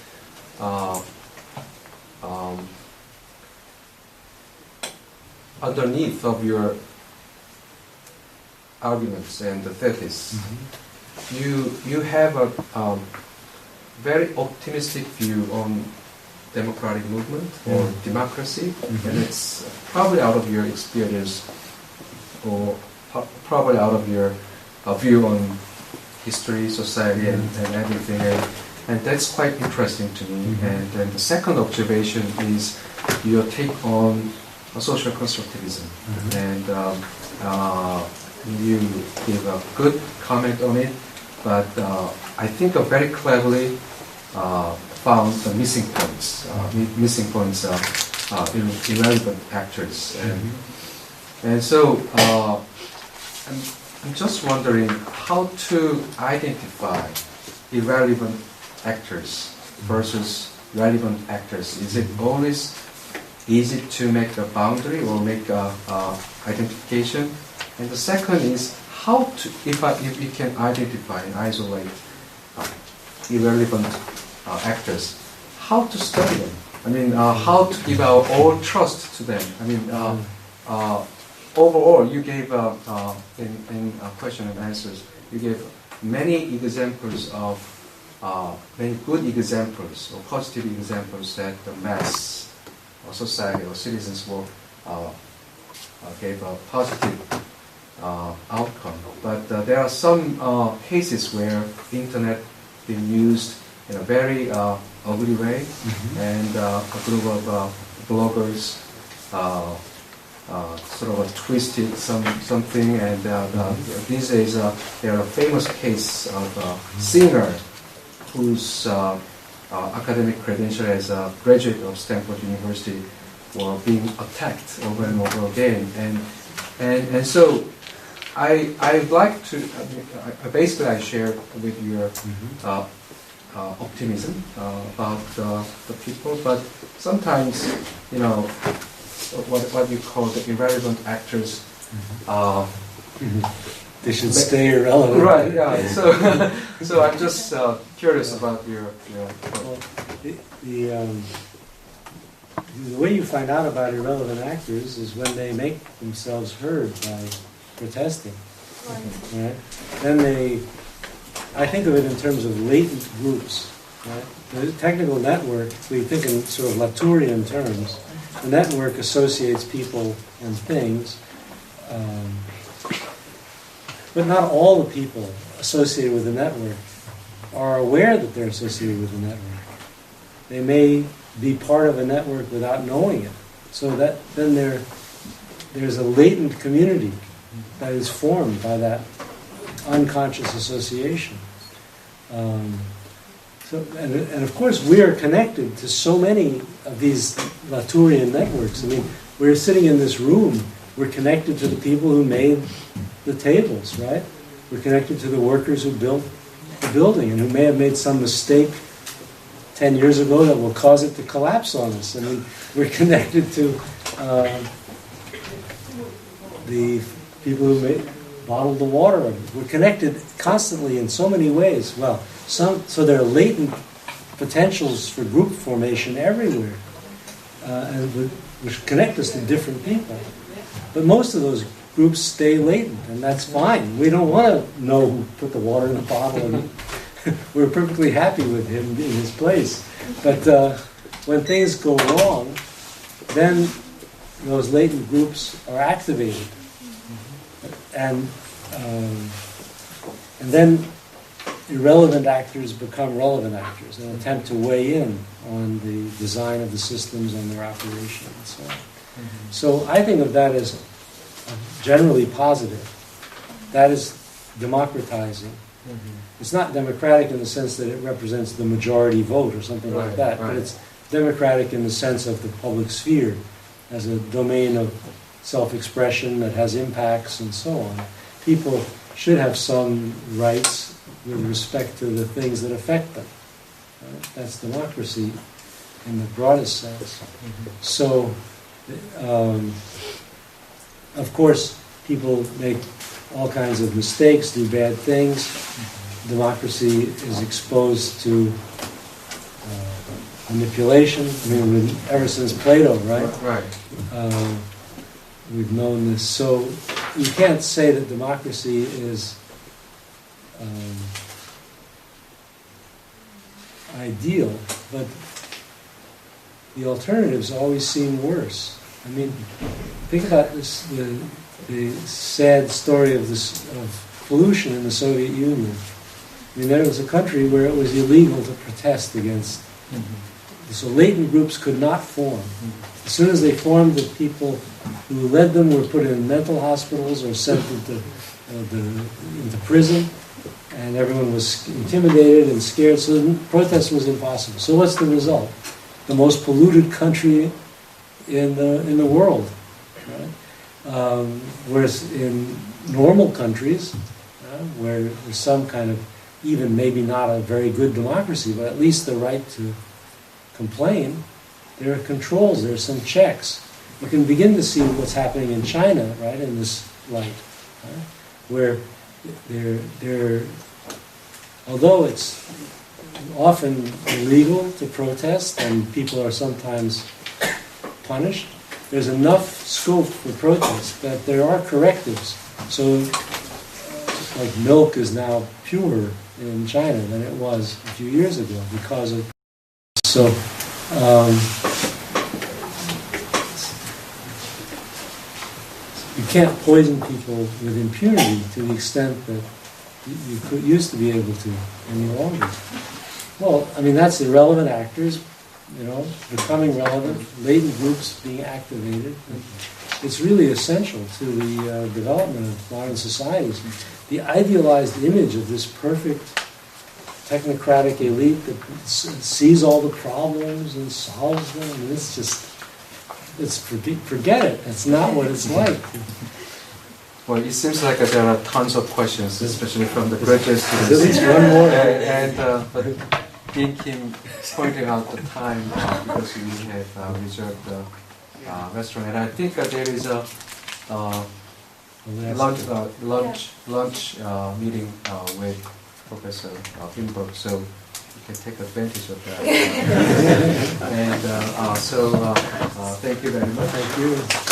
underneath of your arguments and the thesis, you have a very optimistic view on democratic movement or democracy, and it's probably out of your experience, or probably out of your view on history, society, and everything, and that's quite interesting to me. And then the second observation is your take on social constructivism, and you give a good comment on it, but I think very cleverly found the missing points, irrelevant actors, and so I'm just wondering how to identify irrelevant actors versus relevant actors. Is it always easy to make a boundary or make a identification? And the second is how to, if you can identify and isolate irrelevant actors, how to study them? I mean, how to give our all trust to them? I mean, overall, you gave in question and answers, you gave many examples of many good examples or positive examples that the mass or society or citizens will gave a positive outcome. But there are some cases where internet been used in a very ugly way, and a group of bloggers sort of twisted something, and these days there are a famous case of a singer whose academic credential as a graduate of Stanford University were being attacked over and over again, and so I'd like to basically I share with your optimism about the people, but sometimes what you call the irrelevant actors. They should stay irrelevant. Right. Yeah. So I'm just curious about your. Well, the way you find out about irrelevant actors is when they make themselves heard by protesting. Right? Then I think of it in terms of latent groups. Right? The technical network, we think in sort of Latourian terms. The network associates people and things, but not all the people associated with the network are aware that they're associated with the network. They may be part of a network without knowing it. So that then there's a latent community that is formed by that unconscious association. So, and of course, we are connected to so many of these Latourian networks. I mean, we're sitting in this room. We're connected to the people who made the tables, right? We're connected to the workers who built the building and who may have made some mistake 10 years ago that will cause it to collapse on us. I mean, we're connected to the people who bottled the water. We're connected constantly in so many ways. Well, so there are latent potentials for group formation everywhere, which connect us to different people. But most of those groups stay latent, and that's fine. We don't want to know who put the water in the bottle, and we're perfectly happy with him in his place. But when things go wrong, then those latent groups are activated, and then irrelevant actors become relevant actors and attempt to weigh in on the design of the systems and their operation and so on. So I think of that as generally positive. That is democratizing. It's not democratic in the sense that it represents the majority vote or something like that, but it's democratic in the sense of the public sphere as a domain of self-expression that has impacts and so on. People should have some rights with respect to the things that affect them. Right? That's democracy in the broadest sense. So, of course, people make all kinds of mistakes, do bad things. Democracy is exposed to manipulation. I mean, ever since Plato, right? We've known this. So you can't say that democracy is ideal, but the alternatives always seem worse. I mean, think about this: the sad story of pollution in the Soviet Union. I mean, there was a country where it was illegal to protest against. So latent groups could not form. As soon as they formed, the people who led them were put in mental hospitals or sent into prison, and everyone was intimidated and scared, so the protest was impossible. So what's the result? The most polluted country in the world. Right? Whereas in normal countries, where there's some kind of, even maybe not a very good democracy, but at least the right to complain, there are controls, there are some checks. You can begin to see what's happening in China, right, in this light, right? Where they're, although it's often illegal to protest and people are sometimes punished, there's enough scope for protest that there are correctives. So, like milk is now purer in China than it was a few years ago because of. So, you can't poison people with impunity to the extent that you used to be able to any longer. Well, I mean, that's irrelevant actors, becoming relevant, latent groups being activated. It's really essential to the development of modern societies. The idealized image of this perfect technocratic elite that sees all the problems and solves them, and forget it. It's not what it's like. Well, it seems like there are tons of questions, especially from the graduate students. At least one more. But Dean Kim pointing out the time because we have reserved the restaurant, and I think there is a lunch meeting with Professor Finnberg, so you can take advantage of that. And so, thank you very much. Thank you.